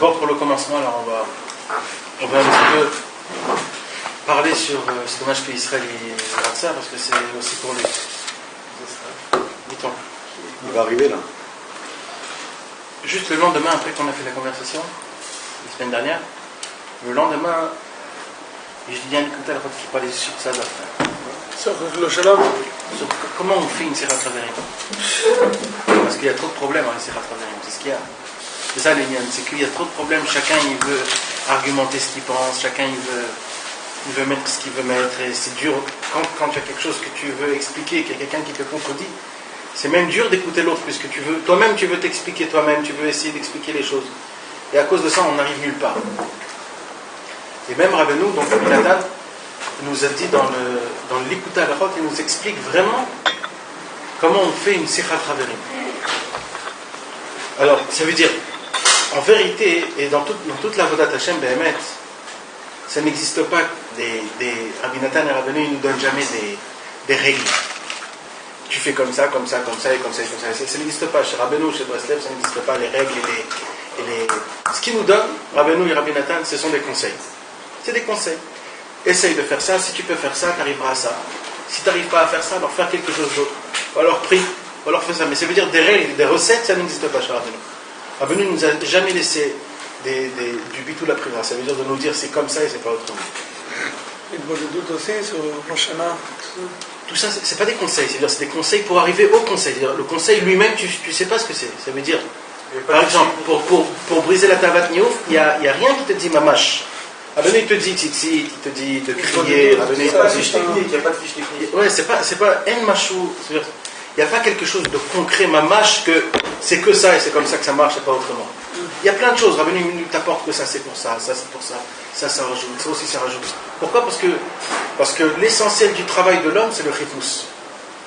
D'abord pour le commencement, alors on va un petit peu parler sur. C'est dommage qu'Israël rate ça parce que c'est aussi pour lui. Dis-toi. Il va arriver là. Juste le lendemain, après qu'on a fait la conversation, la semaine dernière, le lendemain, je dis bien écoutez la qui parlait sur ça. Sur le shalom. Sur comment on fait une Sirat Chaverim. Parce qu'il y a trop de problèmes avec Sirat Chaverim. C'est ce qu'il y a. C'est ça les miens, c'est qu'il y a trop de problèmes. Chacun il veut argumenter ce qu'il pense, chacun il veut mettre ce qu'il veut mettre. Et c'est dur quand tu as quelque chose que tu veux expliquer, qu'il y a quelqu'un qui te contredit. C'est même dur d'écouter l'autre puisque tu veux, toi-même tu veux t'expliquer toi-même, tu veux essayer d'expliquer les choses. Et à cause de ça, on n'arrive nulle part. Et même Rabbeinu, donc Nathan, nous a dit dans le Likuta Halachot, il nous explique vraiment comment on fait une Sirat Chaverim. Alors, ça veut dire, en vérité, et dans toute la Vodat Hashem Behemet, ça n'existe pas Rabbi Nathan et Rabbeinu, ils ne nous donnent jamais des règles. Tu fais comme ça, comme ça, comme ça, et comme ça, et comme ça. Ça n'existe pas. Chez Rabbeinu, chez Breslev, ça n'existe pas. Les règles et les... Ce qu'ils nous donnent, Rabbeinu et Rabbi Nathan, ce sont des conseils. C'est des conseils. Essaye de faire ça. Si tu peux faire ça, tu arriveras à ça. Si tu n'arrives pas à faire ça, alors faire quelque chose d'autre. Ou alors prie, ou alors fais ça. Mais ça veut dire des règles, des recettes, ça n'existe pas chez Rabbeinu. Rabbeinu ne nous a jamais laissé du bitou la prière. Ça veut dire de nous dire c'est comme ça et c'est pas autrement. Et pour le doute aussi sur le chemin. Tout ça, c'est pas des conseils, c'est-à-dire c'est des conseils pour arriver au conseil. C'est-à-dire, le conseil lui-même, tu sais pas ce que c'est. Ça veut dire, par exemple, pour briser la tavat niouf, il y a rien qui te dit mamash. Rabbeinu il te dit tzitzit, il te dit de crier. Il n'y a pas de fiche technique, il n'y a pas de fiche technique. Ouais, c'est pas en machou. Il n'y a pas quelque chose de concret mamash que c'est que ça et c'est comme ça que ça marche et pas autrement. Il y a plein de choses. Rabbeinu il t'apporte que ça c'est pour ça, ça c'est pour ça, ça rajoute, ça aussi ça rajoute. Pourquoi ? Parce que l'essentiel du travail de l'homme c'est le chifous.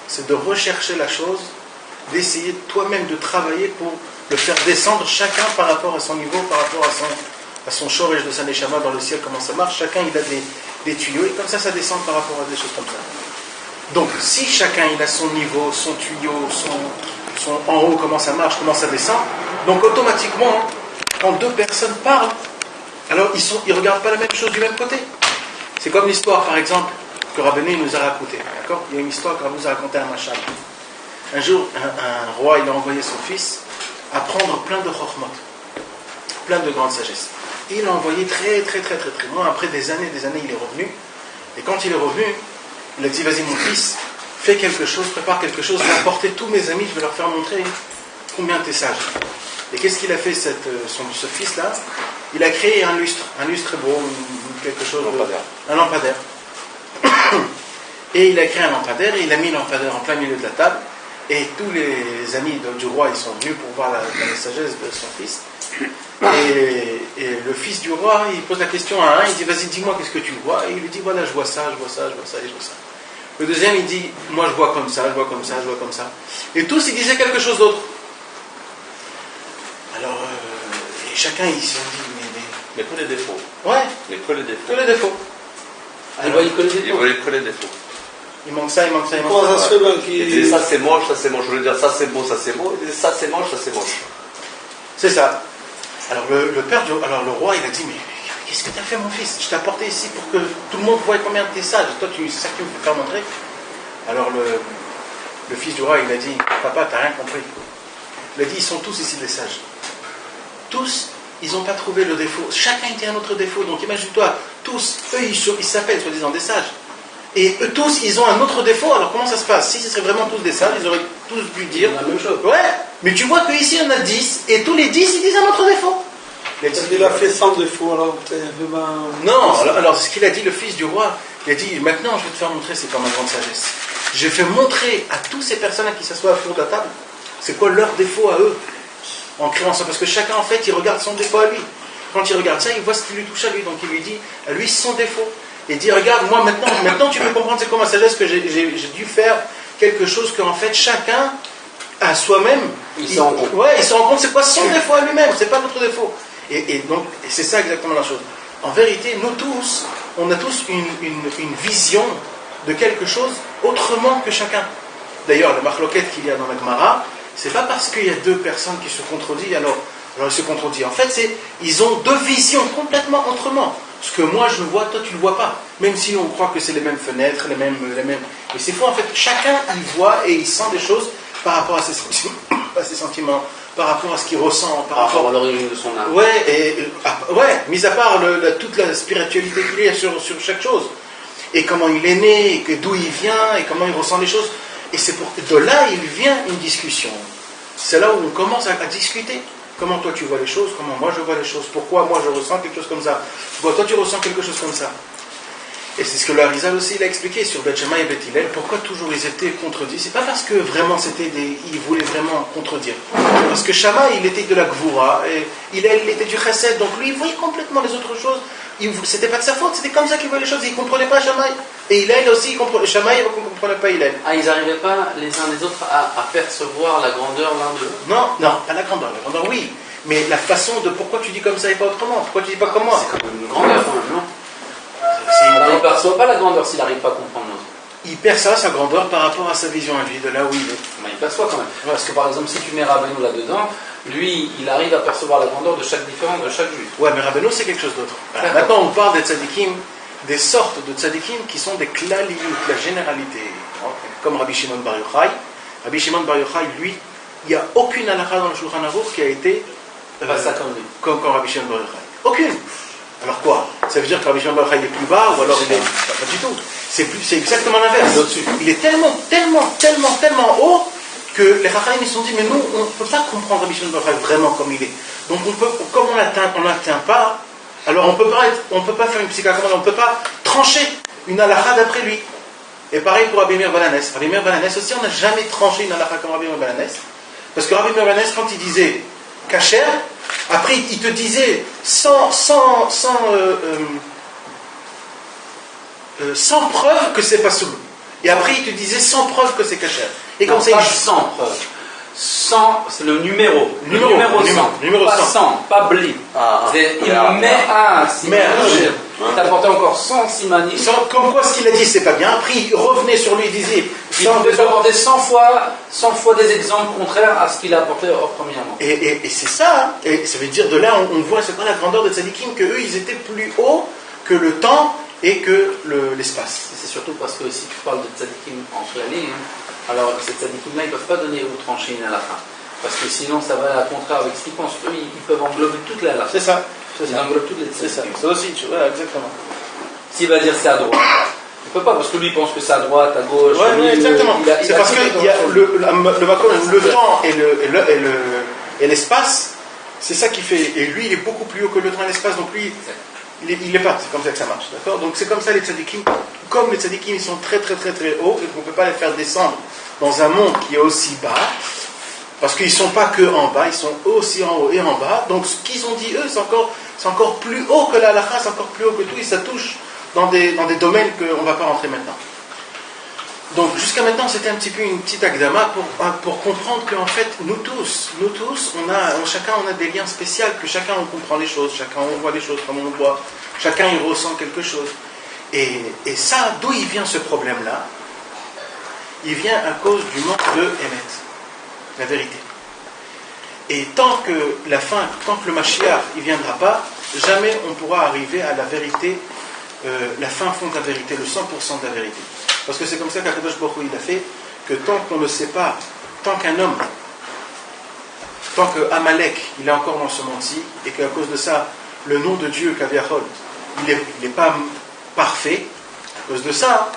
C'est de rechercher la chose, d'essayer toi-même de travailler pour le faire descendre chacun par rapport à son niveau, par rapport à son shorech de sa neshama dans le ciel, comment ça marche. Chacun il a des tuyaux et comme ça descend par rapport à des choses comme ça. Donc si chacun il a son niveau, son tuyau, son en haut, comment ça marche, comment ça descend, donc automatiquement quand deux personnes parlent, alors ils regardent pas la même chose du même côté. C'est comme l'histoire par exemple que Rabbeinu nous a racontée, d'accord ? Il y a une histoire que Rabbeinu nous a racontée à Machal. Un jour un roi il a envoyé son fils apprendre plein de chokhmot, plein de grande sagesse. Et il l'a envoyé très loin. Après des années il est revenu. Et quand il est revenu, il a dit vas-y mon fils, fais quelque chose, prépare quelque chose, va apporter tous mes amis, je vais leur faire montrer combien tu es sage. Et qu'est-ce qu'il a fait ce fils-là ? Il a créé un lustre beau, quelque chose, un lampadaire. Et il a créé un lampadaire et il a mis le lampadaire en plein milieu de la table. Et tous les amis du roi, ils sont venus pour voir la sagesse de son fils. Et le fils du roi, il pose la question à un, il dit vas-y dis-moi qu'est-ce que tu vois. Et il lui dit voilà je vois ça, je vois ça, je vois ça et je vois ça. Le deuxième il dit moi je vois comme ça, je vois comme ça, je vois comme ça. Et tous ils disaient quelque chose d'autre. Alors et chacun ils se sont dit Mais que les défauts. Ouais. Mais que les défauts. Que les défauts. Alors, il voyait que les défauts. Il manque ça, il manque ça, il manque Comment ça. ça se fait Il disait ça c'est moche, ça c'est moche. Je voulais dire ça c'est beau, ça c'est beau. Il disait ça c'est moche, ça c'est moche. C'est ça. Alors le roi il a dit mais qu'est-ce que tu as fait mon fils ? Je t'ai apporté ici pour que tout le monde voie combien tu es sage. Toi c'est ça que tu veux faire montrer. Alors le fils du roi il a dit papa t'as rien compris. Il a dit ils sont tous ici des sages. Tous ils n'ont pas trouvé le défaut. Chacun il a un autre défaut. Donc imagine-toi tous eux ils s'appellent soi-disant des sages. Et eux tous ils ont un autre défaut. Alors comment ça se passe ? Si ce serait vraiment tous des sages ils auraient tous dû dire la même chose. Ouais. Mais tu vois qu'ici il y en a 10 et tous les 10 ils disent un autre défaut. Il a fait 100 défauts alors non, alors ce qu'il a dit le fils du roi, il a dit maintenant je vais te faire montrer c'est quoi ma grande sagesse. Je vais montrer à toutes ces personnes qui s'assoient à fond de la table c'est quoi leur défaut à eux en créant ça parce que chacun en fait il regarde son défaut à lui. Quand il regarde ça il voit ce qui lui touche à lui donc il lui dit à lui son défaut et il dit regarde moi maintenant tu peux comprendre c'est quoi ma sagesse que j'ai dû faire quelque chose qu'en fait chacun à soi-même il se rend compte c'est quoi son défaut à lui-même c'est pas notre défaut et donc c'est ça exactement la chose en vérité nous tous on a tous une vision de quelque chose autrement que chacun d'ailleurs le machloket qu'il y a dans la Gemara c'est pas parce qu'il y a deux personnes qui se contredisent alors Alors il se contredit. En fait, ils ont deux visions complètement autrement. Ce que moi je le vois, toi tu le vois pas. Même si nous on croit que c'est les mêmes fenêtres, les mêmes. Mais c'est faux en fait. Chacun il voit et il sent des choses par rapport à ses sentiments, par rapport à ce qu'il ressent, par rapport à l'origine de son âme. Ouais, mis à part toute la spiritualité qu'il y a sur chaque chose. Et comment il est né, et d'où il vient, et comment il ressent les choses. Et c'est de là il vient une discussion. C'est là où on commence à discuter. Comment toi tu vois les choses, comment moi je vois les choses, pourquoi moi je ressens quelque chose comme ça, pourquoi toi tu ressens quelque chose comme ça. Et c'est ce que le Harizal aussi il a expliqué sur Beth Shammai et Beth Hillel, pourquoi toujours ils étaient contredits. C'est pas parce que vraiment ils voulaient vraiment contredire. Parce que Shammai il était de la Gvura, et Hillel il était du Chesed, donc lui il voyait complètement les autres choses. C'était pas de sa faute, c'était comme ça qu'il voyait les choses, il ne comprenait pas Shammai. Et Hillel aussi, Shammai il ne comprenait pas Hillel. Ah, ils n'arrivaient pas les uns les autres à percevoir la grandeur l'un de l'autre? Non, pas la grandeur oui. Mais la façon de pourquoi tu dis comme ça et pas autrement, pourquoi tu dis pas comme moi. C'est quand même une grandeur quand même, non? Alors il ne perçoit pas la grandeur s'il n'arrive pas à comprendre l'autre. Il perçoit sa grandeur par rapport à sa vision à lui, de là où il est. Mais il perçoit quand même. Parce que par exemple, si tu mets Rabbeinu là-dedans, lui, il arrive à percevoir la grandeur de chaque différence de chaque juif. Ouais, mais Rabbeinu, c'est quelque chose d'autre. Voilà. Maintenant, on parle des tzadikim, des sortes de tzadikim qui sont des klaliyut, la généralité. Comme Rabbi Shimon Bar Yochai. Rabbi Shimon Bar Yochai, lui, il n'y a aucune halakha dans le Shulchan Aruch qui a été pas ça comme lui. Comme Rabbi Shimon Bar Yochai. Aucune. Alors quoi? Ça veut dire que Rabbi Shimon Bar Yochai est plus bas, ou alors il est... Pas du tout. C'est exactement l'inverse. Il est tellement haut que les Chachamim ils se sont dit, mais nous, on ne peut pas comprendre Rabbi Shimon Bar Yochai vraiment comme il est. Donc, comme on n'atteint pas, alors on ne peut pas faire une psychacommande, on ne peut pas trancher une halakha d'après lui. Et pareil pour Rabbi Meir Balanes. Rabbi Meir Balanes aussi, on n'a jamais tranché une halakha comme Rabbi Meir Balanes. Parce que Rabbi Meir Balanes, quand il disait kasher, après il te disait sans preuve que c'est pas soul. Et après il te disait sans preuve que c'est kasher. Et comme non, ça pas sans preuve. 100, c'est le numéro. Le numéro 100. Pas 100, pas bli. Il met un simanim. Il t'apportait encore 100 simanim. Comme quoi ce qu'il a dit c'est pas bien. Après il revenait sur lui et disait. Il pouvait apporter 100 fois des exemples contraires à ce qu'il a apporté premièrement. Et c'est ça. Et ça veut dire de là on voit c'est quoi la grandeur des tzadikim, que eux ils étaient plus hauts que le temps et que l'espace. C'est surtout parce que si tu parles de tzadikim entre la ligne, alors ces tzadikim-là, ils ne peuvent pas donner ou trancher une halakha. Parce que sinon, ça va à contraire avec ce qu'ils pensent. Eux, ils peuvent englober toute la halakha. C'est ça. Ils englobent toutes les tzadikim. Ça aussi, tu vois, exactement. S'il va dire c'est à droite, il ne peut pas, parce que lui, il pense que c'est à droite, à gauche. Oui, exactement. C'est parce qu'il y a le temps et l'espace, c'est ça qui fait. Et lui, il est beaucoup plus haut que le temps et l'espace, donc lui. Il n'est pas, c'est comme ça que ça marche, d'accord? Donc c'est comme ça les tzadikim, comme les tzadikim ils sont très hauts et qu'on ne peut pas les faire descendre dans un monde qui est aussi bas, parce qu'ils ne sont pas que en bas, ils sont aussi en haut et en bas, donc ce qu'ils ont dit eux c'est encore plus haut que la halakha, c'est encore plus haut que tout, et ça touche dans des domaines qu'on ne va pas rentrer maintenant. Donc jusqu'à maintenant c'était un petit peu une petite agdama pour comprendre qu'en fait nous tous chacun on a des liens spéciaux, que chacun on comprend les choses, chacun on voit les choses comme on voit, chacun il ressent quelque chose. Et ça, d'où il vient ce problème là? Il vient à cause du manque de Emet, la vérité. Et tant que le Mashiach il viendra pas, jamais on pourra arriver à la vérité, la fin fond de la vérité, le 100% de la vérité. Parce que c'est comme ça qu'Akadosh Baruch Hu il a fait, que tant qu'on ne sait pas, tant que Amalek il est encore dans ce monde-ci, et qu'à cause de ça, le nom de Dieu, Kaviachol, il n'est pas parfait, à cause de ça,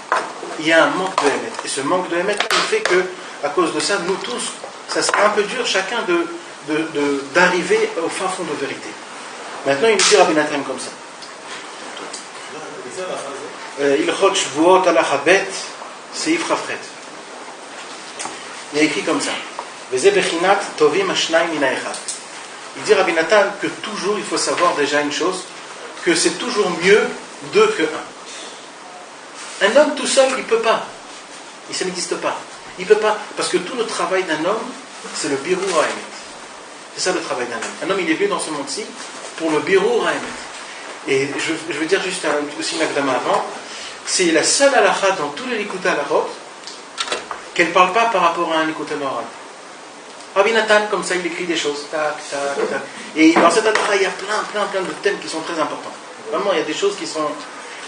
il y a un manque de Emet. Et ce manque de Emet, il fait que, à cause de ça, nous tous, ça sera un peu dur chacun d'arriver au fin fond de vérité. Maintenant, il nous dit Rabbi Nathan comme ça. Ilchot Shvuot Alachabet Seif Chafret. Il y a écrit comme ça. Veze Bechinat Tovim Ashnaim Mina Echad. Il dit Rabbi Nathan que toujours il faut savoir déjà une chose, que c'est toujours mieux deux que un. Un homme tout seul il peut pas. Ça n'existe pas. Il peut pas parce que tout le travail d'un homme c'est le birur ha'emet. C'est ça le travail d'un homme. Un homme il est venu dans ce monde-ci pour le birur ha'emet. Et je veux dire juste aussi une agdama avant. C'est la seule halakha dans tous les likuta halachot qu'elle ne parle pas par rapport à un likuta moral. Rabbi Nathan, comme ça, il écrit des choses. Tac, tac, tac. Et dans cette halakha, il y a plein de thèmes qui sont très importants. Vraiment, il y a des choses qui sont...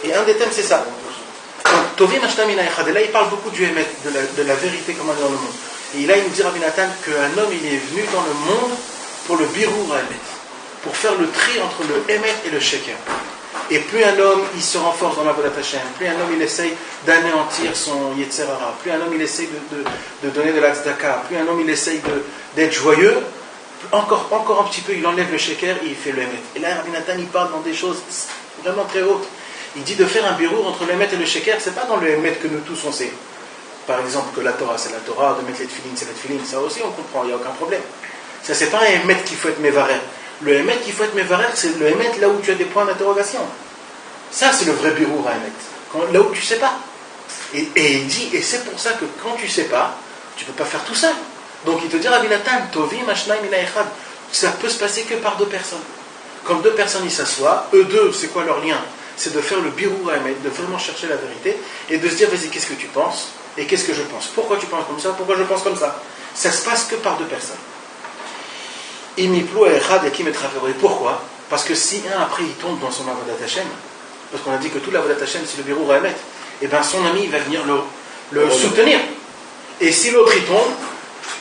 Et un des thèmes, c'est ça. Donc, Tovim Ashtam Ina Echad. Et là, il parle beaucoup du Emet, de la vérité comme elle est dans le monde. Et là, il nous dit, Rabbi Nathan, qu'un homme, il est venu dans le monde pour le Birour Emet, pour faire le tri entre le Emet et le Sheker. Et plus un homme, il se renforce dans la Vodat Hashem, plus un homme, il essaye d'anéantir son Yetzer Hara, plus un homme, il essaye de donner de la tzedaka, plus un homme, il essaye d'être joyeux, encore un petit peu, il enlève le Sheker et il fait le Emet. Et là, Rabbi Nathan, il parle dans des choses vraiment très hautes. Il dit de faire un Birour entre le Emet et le Sheker, c'est pas dans le Emet que nous tous on sait. Par exemple, que la Torah c'est la Torah, de mettre les tefilines c'est les tefilines, ça aussi on comprend, il n'y a aucun problème. Ça c'est pas un Emet qu'il faut être mévarer. Le Emet qu'il faut être mévarer, c'est le Emet là où tu as des points d'interrogation. Ça c'est le vrai Birour à Emet. Là où tu sais pas. Et il dit, et c'est pour ça que quand tu sais pas, tu peux pas faire tout seul. Donc il te dit, Rabbi Nathan, Tovim Ashnaim Ina Echad, ça peut se passer que par deux personnes. Quand deux personnes ils s'assoient, eux deux, c'est quoi leur lien? C'est de faire le Birour à Emet, de vraiment chercher la vérité, et de se dire, vas-y, qu'est-ce que tu penses? Et qu'est-ce que je pense? Pourquoi tu penses comme ça? Pourquoi je pense comme ça? Ça se passe que par deux personnes. Imiplo Echad Yakim et Travero. Et pourquoi? Parce que si un après il tombe dans son Avodat Hashem, parce qu'on a dit que tout l'Avodat Hashem c'est le Birour à Emet, et bien son ami il va venir le soutenir. Et si l'autre il tombe,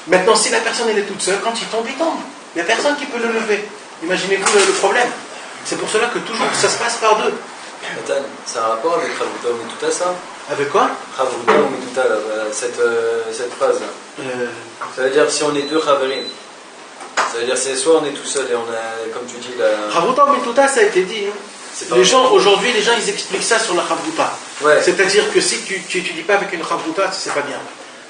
maintenant si la personne elle est toute seule, quand il tombe, il tombe. Il n'y a personne qui peut le lever. Imaginez-vous le problème. C'est pour cela que toujours ça se passe par deux. Nathan, c'est un rapport avec Chavruta Umetuta ça? Avec quoi? Chavruta Umetuta, cette phrase-là. Ça veut dire si on est deux Chaverim. Ça veut dire c'est soit on est tout seul et on a, comme tu dis, la... Chavruta Umetuta, ça a été dit. Les gens, aujourd'hui, les gens ils expliquent ça sur la Chavruta. Ouais. C'est-à-dire que si tu n'étudies pas avec une Chavruta, c'est pas bien.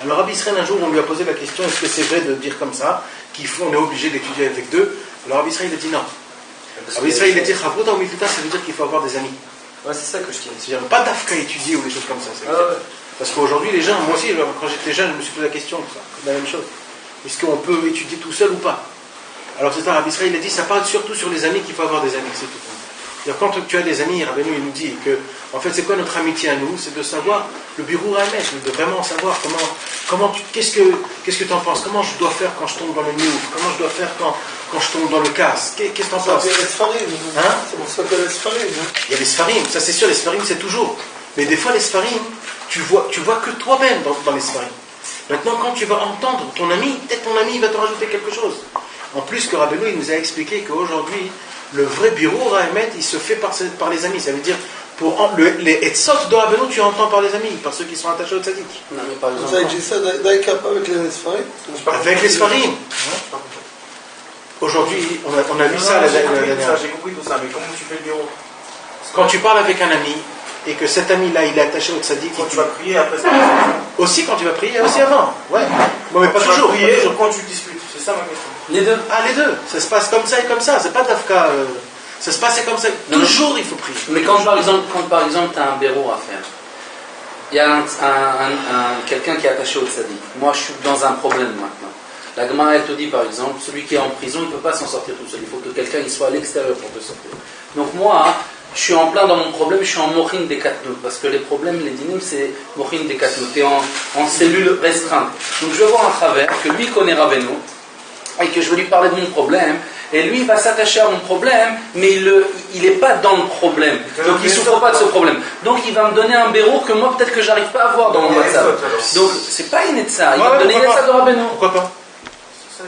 Alors Rabbi Israël, un jour, on lui a posé la question, est-ce que c'est vrai de dire comme ça, qu'on est obligé d'étudier avec deux? Alors Rabbi Israël a dit non. Rabbi Israël a dit Chavruta Umetuta, ça veut dire qu'il faut avoir des amis. Ouais, c'est ça que je dis. C'est-à-dire pas d'afka étudier ou des choses comme ça. Ouais. Parce qu'aujourd'hui, les gens, moi aussi, quand j'étais jeune, je me suis posé la question, c'est la même chose. Est-ce qu'on peut étudier tout seul ou pas? Alors c'est ça, Rabbi Israël a dit, ça parle surtout sur les amis qu'il faut avoir des amis, c'est tout. C'est-à-dire, quand tu as des amis, Rabbeinu il nous dit que, en fait, c'est quoi notre amitié à nous? C'est de savoir le bureau à mettre, de vraiment savoir qu'est-ce que tu en penses? Comment je dois faire quand je tombe dans le niouf? Comment je dois faire quand je tombe dans le casse? Qu'est-ce que tu en penses? C'est les Sfarim. Hein? C'est pour ça qu'il y a les Sfarim. Il y a les Sfarim, ça c'est sûr, les Sfarim c'est toujours. Mais des fois les Sfarim, tu vois que toi-même dans les Sfarim. Maintenant, quand tu vas entendre ton ami, peut-être ton ami il va te rajouter quelque chose. En plus que Rabbeinu il nous a expliqué qu'aujourd'hui, le vrai bureau Rahemet, il se fait par les amis. Ça veut dire, pour les etzot de Rabbeinu, tu entends par les amis, par ceux qui sont attachés au tzaddik. Non, mais par exemple, Vous avez dit ça d'Aïkap avec les Sfarim? Avec les Sfarim. Aujourd'hui, on a vu ça la dernière. J'ai compris tout ça, mais comment tu fais le bureau? Quand tu parles avec un ami, et que cet ami-là, il est attaché au tzaddik, Quand tu vas prier, après ça. aussi quand tu vas prier, aussi avant. Ouais. Bon, mais pas Tu toujours. vas prier, quand tu discutes, c'est ça ma question. les deux. Ah, les deux. Ça se passe comme ça et comme ça. C'est pas d'Afka. Ça se passe comme ça. Non, Toujours, il faut prier. Mais quand par exemple tu as un béro à faire, il y a quelqu'un qui est attaché au tzaddik. Moi je suis dans un problème maintenant. La Gemara elle te dit par exemple, celui qui est en prison il ne peut pas s'en sortir tout seul. Il faut que quelqu'un il soit à l'extérieur pour te sortir. Donc moi, je suis en plein dans mon problème, je suis en mochin des katnout. Parce que les problèmes, les dynimes, c'est mochin des katnout. Tu es en cellule restreinte. Donc je vais voir un travers que lui connaît Rabbeinu et que je vais lui parler de mon problème. Et lui, il va s'attacher à mon problème, mais il n'est pas dans le problème. Donc, il ne souffre pas de ce problème. Donc, il va me donner un béro que moi, peut-être que je n'arrive pas à avoir dans mon WhatsApp. Donc, ce n'est pas une Netza. Il va me donner une Netza de Rabbeinu. Pourquoi pas? C'est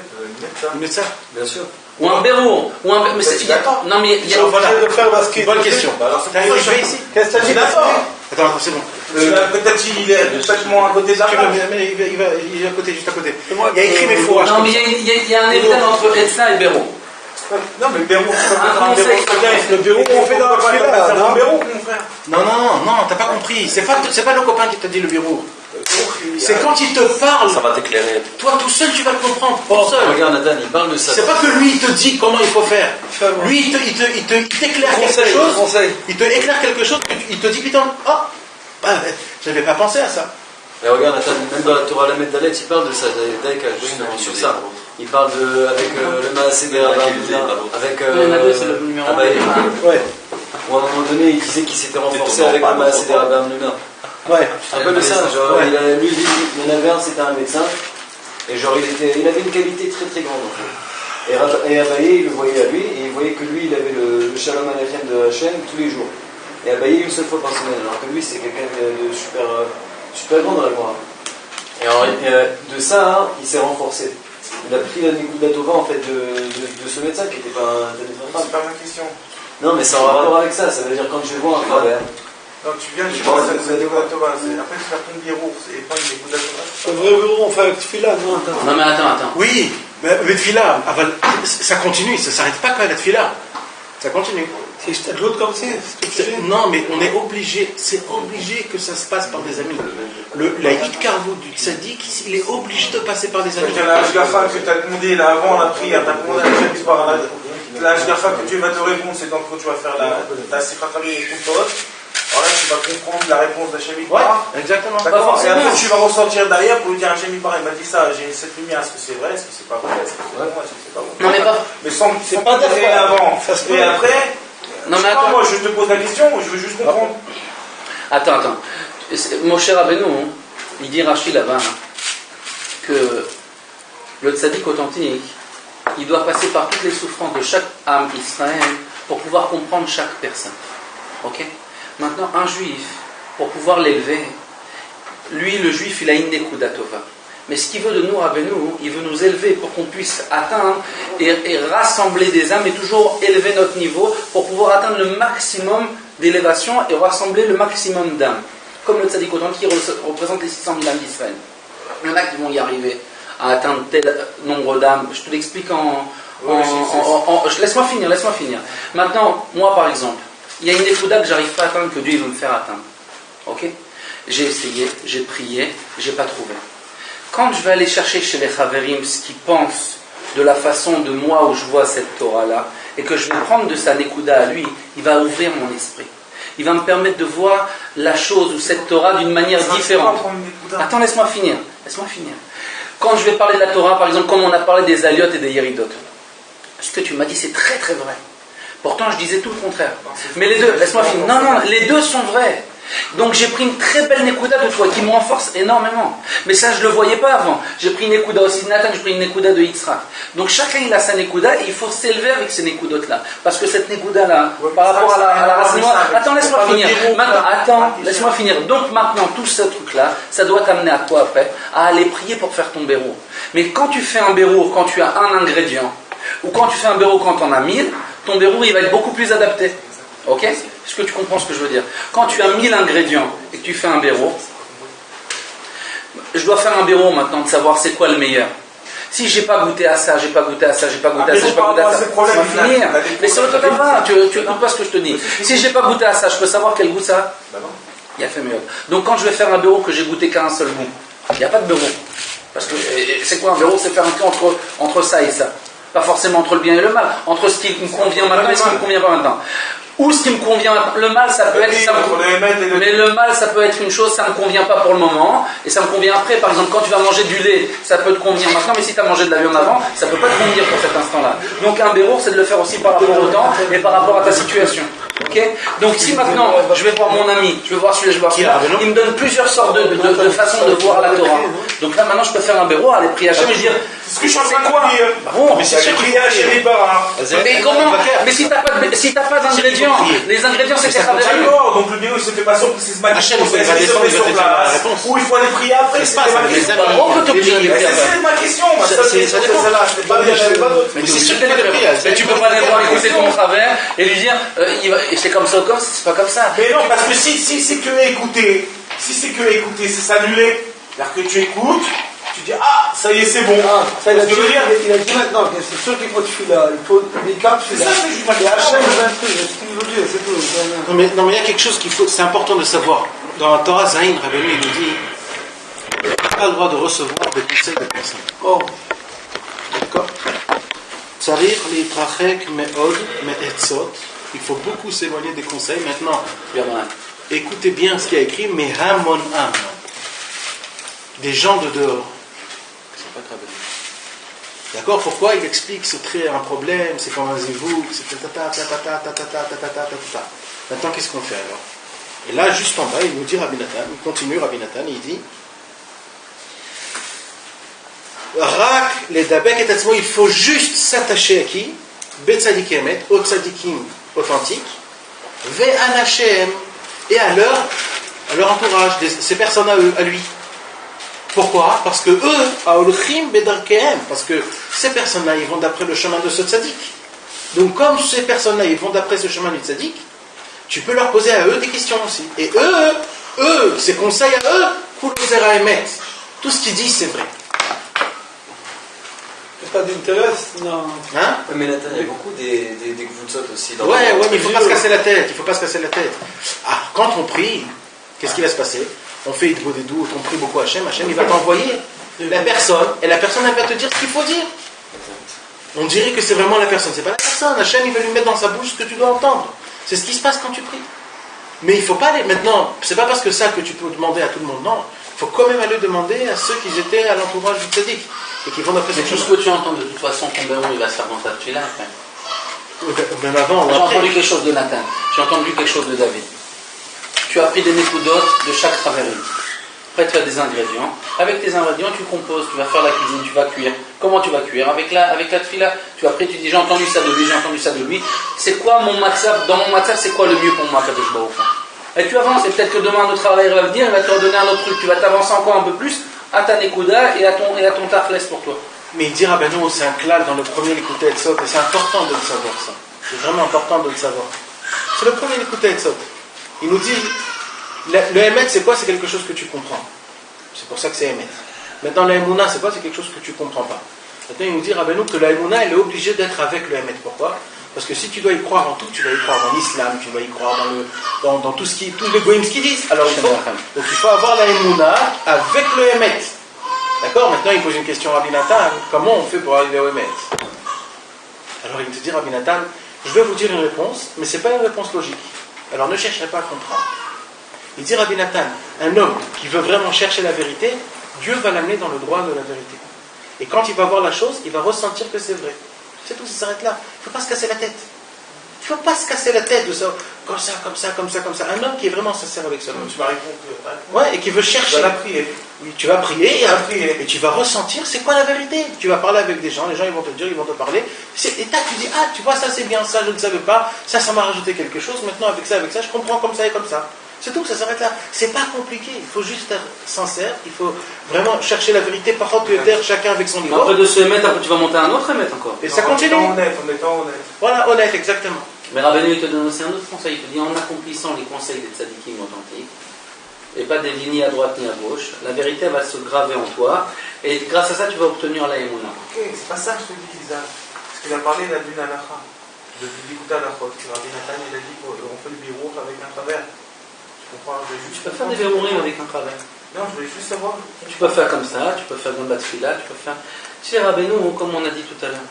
ça, une Netza. Bien sûr. Ou un béro. Mais c'est... Non, mais il y a... Voilà. de faire basket. Bonne question. T'as arrivé ici? Qu'est-ce que tu as dit? Attends, c'est bon. Peut-être qu'il est complètement à côté de la Tu place. veux, mais il est à côté, juste à côté. Il y a écrit mes fourrages. Non, mais il y a un évident entre Netza et béro. Non, mais le bureau, comment c'est Le bureau qu'on fait dans la fila, c'est un non? bureau, mon frère. Non, t'as pas compris. C'est pas le copain qui t'a dit le bureau. C'est quand il te parle. Ça va t'éclairer. Toi tout seul, tu vas le comprendre. Tout seul. Regarde Nathan, il parle de ça. C'est pas que lui il te dit comment il faut faire. Lui il t'éclaire quelque chose. Il te éclaire quelque chose. Il te dit putain, j'avais pas pensé à ça. Et regarde Nathan, même dans la Torah la Dalet, il parle de ça, d'Aïka, justement, sur ça. Il parle avec le Maasé des Rabbins, avec c'est le numéro Abaye. Ouais. Où à un moment donné, il disait qu'il s'était renforcé avec le Maasé des Rabbins. Ouais. Un peu de ça, genre, lui, il y en avait un, c'était un médecin, Et genre, il avait une qualité très très grande en fait. Et Abaye, il le voyait à lui, et il voyait que lui, il avait le Shalom Aleichem de Hachem tous les jours. Et Abaye une seule fois par semaine, alors que lui, c'est quelqu'un de super, super grand dans la Gemara. Et alors, de ça, hein, il s'est renforcé. Il a pris la Nekuda Tova en fait de ce médecin qui n'était pas un téléphone. C'est pas ma question. Non, mais c'est en rapport avec ça. Ça veut dire quand je vois un travers. Donc tu viens, tu vois, ça nous a dit Tova. Après, tu fais ton birour, c'est pas une Nekuda Tova. Le vrai bureau, on fait avec Tfila, non? Non, mais attends. Oui, mais le tfila, ça continue, ça ne s'arrête pas quand il y a le tfila. Ça continue. C'est de l'autre comme c'est Non, mais on est obligé, c'est obligé que ça se passe par des amis. La Yitkarvut du tzaddik, il est obligé de passer par des amis. La Hashgacha que tu as demandé là avant la prière, tu as demandé à la par la Hashgacha que Dieu va te répondre, c'est quand tu vas faire la Sikhat Hamim et tout autre. Alors là, tu vas comprendre la réponse d'Hachem Yitbarach. Ouais, exactement. D'accord. Et après, tu vas ressortir derrière pour lui dire Hachem Yitbarach, il m'a dit ça, j'ai cette lumière, est-ce que c'est vrai, est-ce que c'est pas vrai, est-ce que c'est vrai, est-ce que c'est pas vrai. Non, mais pas. Mais sans pas dire avant. Et après, Non, mais attends. moi, je te pose la question, je veux juste comprendre. Attends. Mon cher Rabbeinu, il dit Rashi là-bas que le tzaddik authentique, il doit passer par toutes les souffrances de chaque âme Israël pour pouvoir comprendre chaque personne. Ok? Maintenant, un juif, pour pouvoir l'élever, lui, le juif, il a une Nekuda Tova. Mais ce qu'il veut de nous, Rabbeinu, il veut nous élever pour qu'on puisse atteindre et rassembler des âmes et toujours élever notre niveau pour pouvoir atteindre le maximum d'élévation et rassembler le maximum d'âmes. Comme le tzaddik authentique qui représente les 600 000 âmes d'Israël. Il y en a qui vont y arriver à atteindre tel nombre d'âmes. Je te l'explique laisse-moi finir. Maintenant, moi par exemple, il y a une Nekuda que j'arrive pas à atteindre, que Dieu il veut me faire atteindre. Ok? J'ai essayé, j'ai prié, j'ai pas trouvé. Quand je vais aller chercher chez les Chaverim ce qu'ils pensent de la façon de moi où je vois cette Torah-là, et que je vais prendre de sa Nekuda à lui, il va ouvrir mon esprit. Il va me permettre de voir la chose ou cette Torah d'une manière différente. Attends, laisse-moi finir. Quand je vais parler de la Torah, par exemple, comme on a parlé des Aliot et des Yeridot, ce que tu m'as dit, c'est très très vrai. Pourtant, je disais tout le contraire. Mais les deux, laisse-moi finir. Non, les deux sont vrais. Donc j'ai pris une très belle Nekuda de toi qui me renforce énormément. Mais ça, je ne le voyais pas avant. J'ai pris une Nekuda aussi de Nathan, j'ai pris une Nekuda de Yitzhak. Donc chacun il a sa Nekuda et il faut s'élever avec ces Nekudotes-là. Parce que cette Nekuda-là, par rapport à la racine noire. Attends, laisse-moi finir. Laisse-moi finir. Donc maintenant, tout ce truc-là, ça doit t'amener à quoi après? À aller prier pour faire ton bérour. Mais quand tu fais un bérour, quand tu as un ingrédient, ou quand tu fais un bérour quand tu en as 1000, ton bérour il va être beaucoup plus adapté. Ok? Est-ce que tu comprends ce que je veux dire? Quand tu as 1000 ingrédients et que tu fais un bérour, je dois faire un bérour maintenant de savoir c'est quoi le meilleur. Si j'ai pas goûté à ça, j'ai pas goûté à ça, j'ai pas goûté à ça, j'ai pas goûté à ça, ça va finir. Mais c'est autre chose, tu écoutes pas ce que je te dis. Si j'ai pas goûté à ça, je peux savoir quel goût ça a? Il a fait mieux. Donc quand je vais faire un bérour que j'ai goûté qu'à un seul goût, il n'y a pas de bérour. Parce que c'est quoi un bérour? C'est faire un truc entre ça et ça. Pas forcément entre le bien et le mal, entre ce qui me convient maintenant et ce qui ne me convient pas maintenant. Ou ce qui me convient, le mal ça peut être mais le mal ça peut être une chose, ça ne me convient pas pour le moment et ça me convient après. Par exemple, quand tu vas manger du lait, ça peut te convenir maintenant, mais si tu as mangé de la viande avant, ça ne peut pas te convenir pour cet instant-là. Donc un bérour, c'est de le faire aussi par rapport au temps et par rapport à ta situation. Okay? Donc si maintenant je vais voir mon ami, je vais voir celui-là, il me donne plusieurs sortes de façons de voir la Torah. Donc là maintenant je peux faire un bérour, aller prier Hachem et dire c'est ce que je suis en train de dire. Bon, mais c'est prier Hachem Yitbarach. Mais comment? Mais si t'as pas d'ingrédients, les ingrédients c'est tes Chaverim. D'accord, donc le bérour il se fait pas sur place, c'est ce matin. Hachem il se fait sur place. Ou il faut aller prier après, c'est on peut te prier. C'est ma question, ça dépend. Mais c'est sûr que mais tu peux pas aller voir écouter ton travers et lui dire c'est comme ça, c'est pas comme ça. Mais non, parce que si c'est que écouter, c'est s'annuler. C'est-à-dire que tu écoutes, tu dis ah ça y est c'est bon. Ça il a dit maintenant que c'est sûr qu'il faut Tfila, il faut des cartes Tfila. C'est ça que je dis. Et Hachem il a un truc, c'est ce qu'il veut dire, c'est tout. Non mais il y a quelque chose c'est important de savoir. Dans la Torah Zayin, Rabbeinu il nous dit tu n'as pas le droit de recevoir des conseils de personne. Oh. D'accord? Tzarich litrachek me'od me'etzot. Il faut beaucoup s'éloigner des conseils. Maintenant, écoutez bien ce qu'il y a écrit, mais hamon am. Des gens de dehors. C'est pas très bien. D'accord? Pourquoi? Il explique c'est très un problème, c'est comme un zivou, c'est Maintenant, qu'est-ce qu'on fait alors? Et là, juste en bas, il nous dit Rabbi Nathan, il continue Rabbi Nathan, il dit Rak les dabek et atzmo, il faut juste s'attacher à qui? Betzadik emet, au tzadikim authentique, ve'an Hashem, et à leur entourage, ces personnes à lui. Pourquoi? Parce que eux, aolchim bedarkehem, parce que ces personnes-là, ils vont d'après le chemin de ce tzaddik. Donc comme ces personnes-là, ils vont d'après ce chemin du tzaddik, tu peux leur poser à eux des questions aussi. Et eux, ces conseils à eux, kulozera emet. Tout ce qu'ils disent, c'est vrai. Ça t'intéresse? Non. Hein? Mais Nathan, il y a beaucoup des gvutzot aussi. Ouais, mais il ne faut pas se casser la tête. Il faut pas se casser la tête. Ah, quand on prie, qu'est-ce qui va se passer? On fait Idbo des doux, on prie beaucoup à Hachem, il va t'envoyer la personne, et la personne, elle va te dire ce qu'il faut dire. On dirait que c'est vraiment la personne, c'est pas la personne. Hachem, il va lui mettre dans sa bouche ce que tu dois entendre. C'est ce qui se passe quand tu pries. Mais il ne faut pas aller maintenant, c'est pas parce que ça que tu peux demander à tout le monde, non. Il faut quand même aller demander à ceux qui étaient à l'entourage du tzaddik et qui vont d'après Mais cette tout chose. ce que tu entends, de toute façon, ton béron, il va se faire dans ta tefila après. Même avant ou J'ai après. entendu quelque chose de Nathan, j'ai entendu quelque chose de David. Tu as pris des nécoudotes de chaque traverine. Après, tu as des ingrédients. Avec tes ingrédients, tu composes, tu vas faire la cuisine, tu vas cuire. Comment tu vas cuire? Avec la tefila. Après, tu dis j'ai entendu ça de lui, j'ai entendu ça de lui. C'est quoi mon matzah? Dans mon matzah, c'est quoi le mieux pour moi, Kadosh Baruch Hu? Et tu avances, et peut-être que demain, notre travail va venir, il va te redonner un autre truc. Tu vas t'avancer encore un peu plus à ta nékouda et à ton tafles pour toi. Mais il dit Rabbeinu, c'est un klal dans le premier l'écouter et Etzot, et c'est important de le savoir ça. C'est vraiment important de le savoir. C'est le premier l'écouter et Etzot. Il nous dit, le Emet c'est quoi? C'est quelque chose que tu comprends. C'est pour ça que c'est Emet. Maintenant la Emouna c'est quoi? C'est quelque chose que tu comprends pas. Maintenant il nous dit Rabbeinu que la Emouna elle est obligée d'être avec le Emet. Pourquoi? Parce que si tu dois y croire en tout, tu vas y croire dans l'islam, tu vas y croire dans tout ce qui, tous les goïms qui disent. Alors donc il faut avoir la Emouna avec le Emet. D'accord? Maintenant il pose une question à Rabbi Nathan, comment on fait pour arriver au Emet? Alors il te dit Rabbi Nathan, je vais vous dire une réponse, mais ce n'est pas une réponse logique. Alors ne cherchez pas à comprendre. Il dit Rabbi Nathan, un homme qui veut vraiment chercher la vérité, Dieu va l'amener dans le droit de la vérité. Et quand il va voir la chose, il va ressentir que c'est vrai. C'est tout, ça s'arrête là. Il ne faut pas se casser la tête. Il ne faut pas se casser la tête de ça, comme ça, comme ça, comme ça, comme ça. Un homme qui est vraiment sincère avec ça. Tu vas répondre. Ouais, et qui veut chercher. Tu vas la prier. Oui, tu vas prier, et tu vas ressentir c'est quoi la vérité. Tu vas parler avec des gens, les gens ils vont te dire, ils vont te parler. Et là tu dis, ah tu vois ça c'est bien, ça je ne savais pas, ça m'a rajouté quelque chose, maintenant avec ça, je comprends comme ça et comme ça. C'est tout, ça s'arrête là. C'est pas compliqué, il faut juste être sincère, il faut vraiment chercher la vérité, par contre chacun avec son niveau. Après de se émettre, après tu vas monter un autre émettre encore. Et ça continue. En étant honnête. Voilà, honnête, exactement. Mais Rabbeinu il te donne aussi un autre conseil, il te dit en accomplissant les conseils des tzadikim authentiques, et pas des lignes à droite ni à gauche, la vérité va se graver en toi, et grâce à ça tu vas obtenir la émouna. Ok, c'est pas ça que je te dis, Isaac. Parce qu'il a parlé là d'une halakha, de l'écouter à la faute. Rabbi Nathan, il a dit qu'on fait le birour avec un travers. Tu comprends? Tu peux faire des verrourim avec un travers. Non, je voulais juste savoir. Tu peux faire comme ça, tu peux faire dans la tefila, tu peux faire... Tu sais, Rabbeinu, comme on a dit tout à l'heure,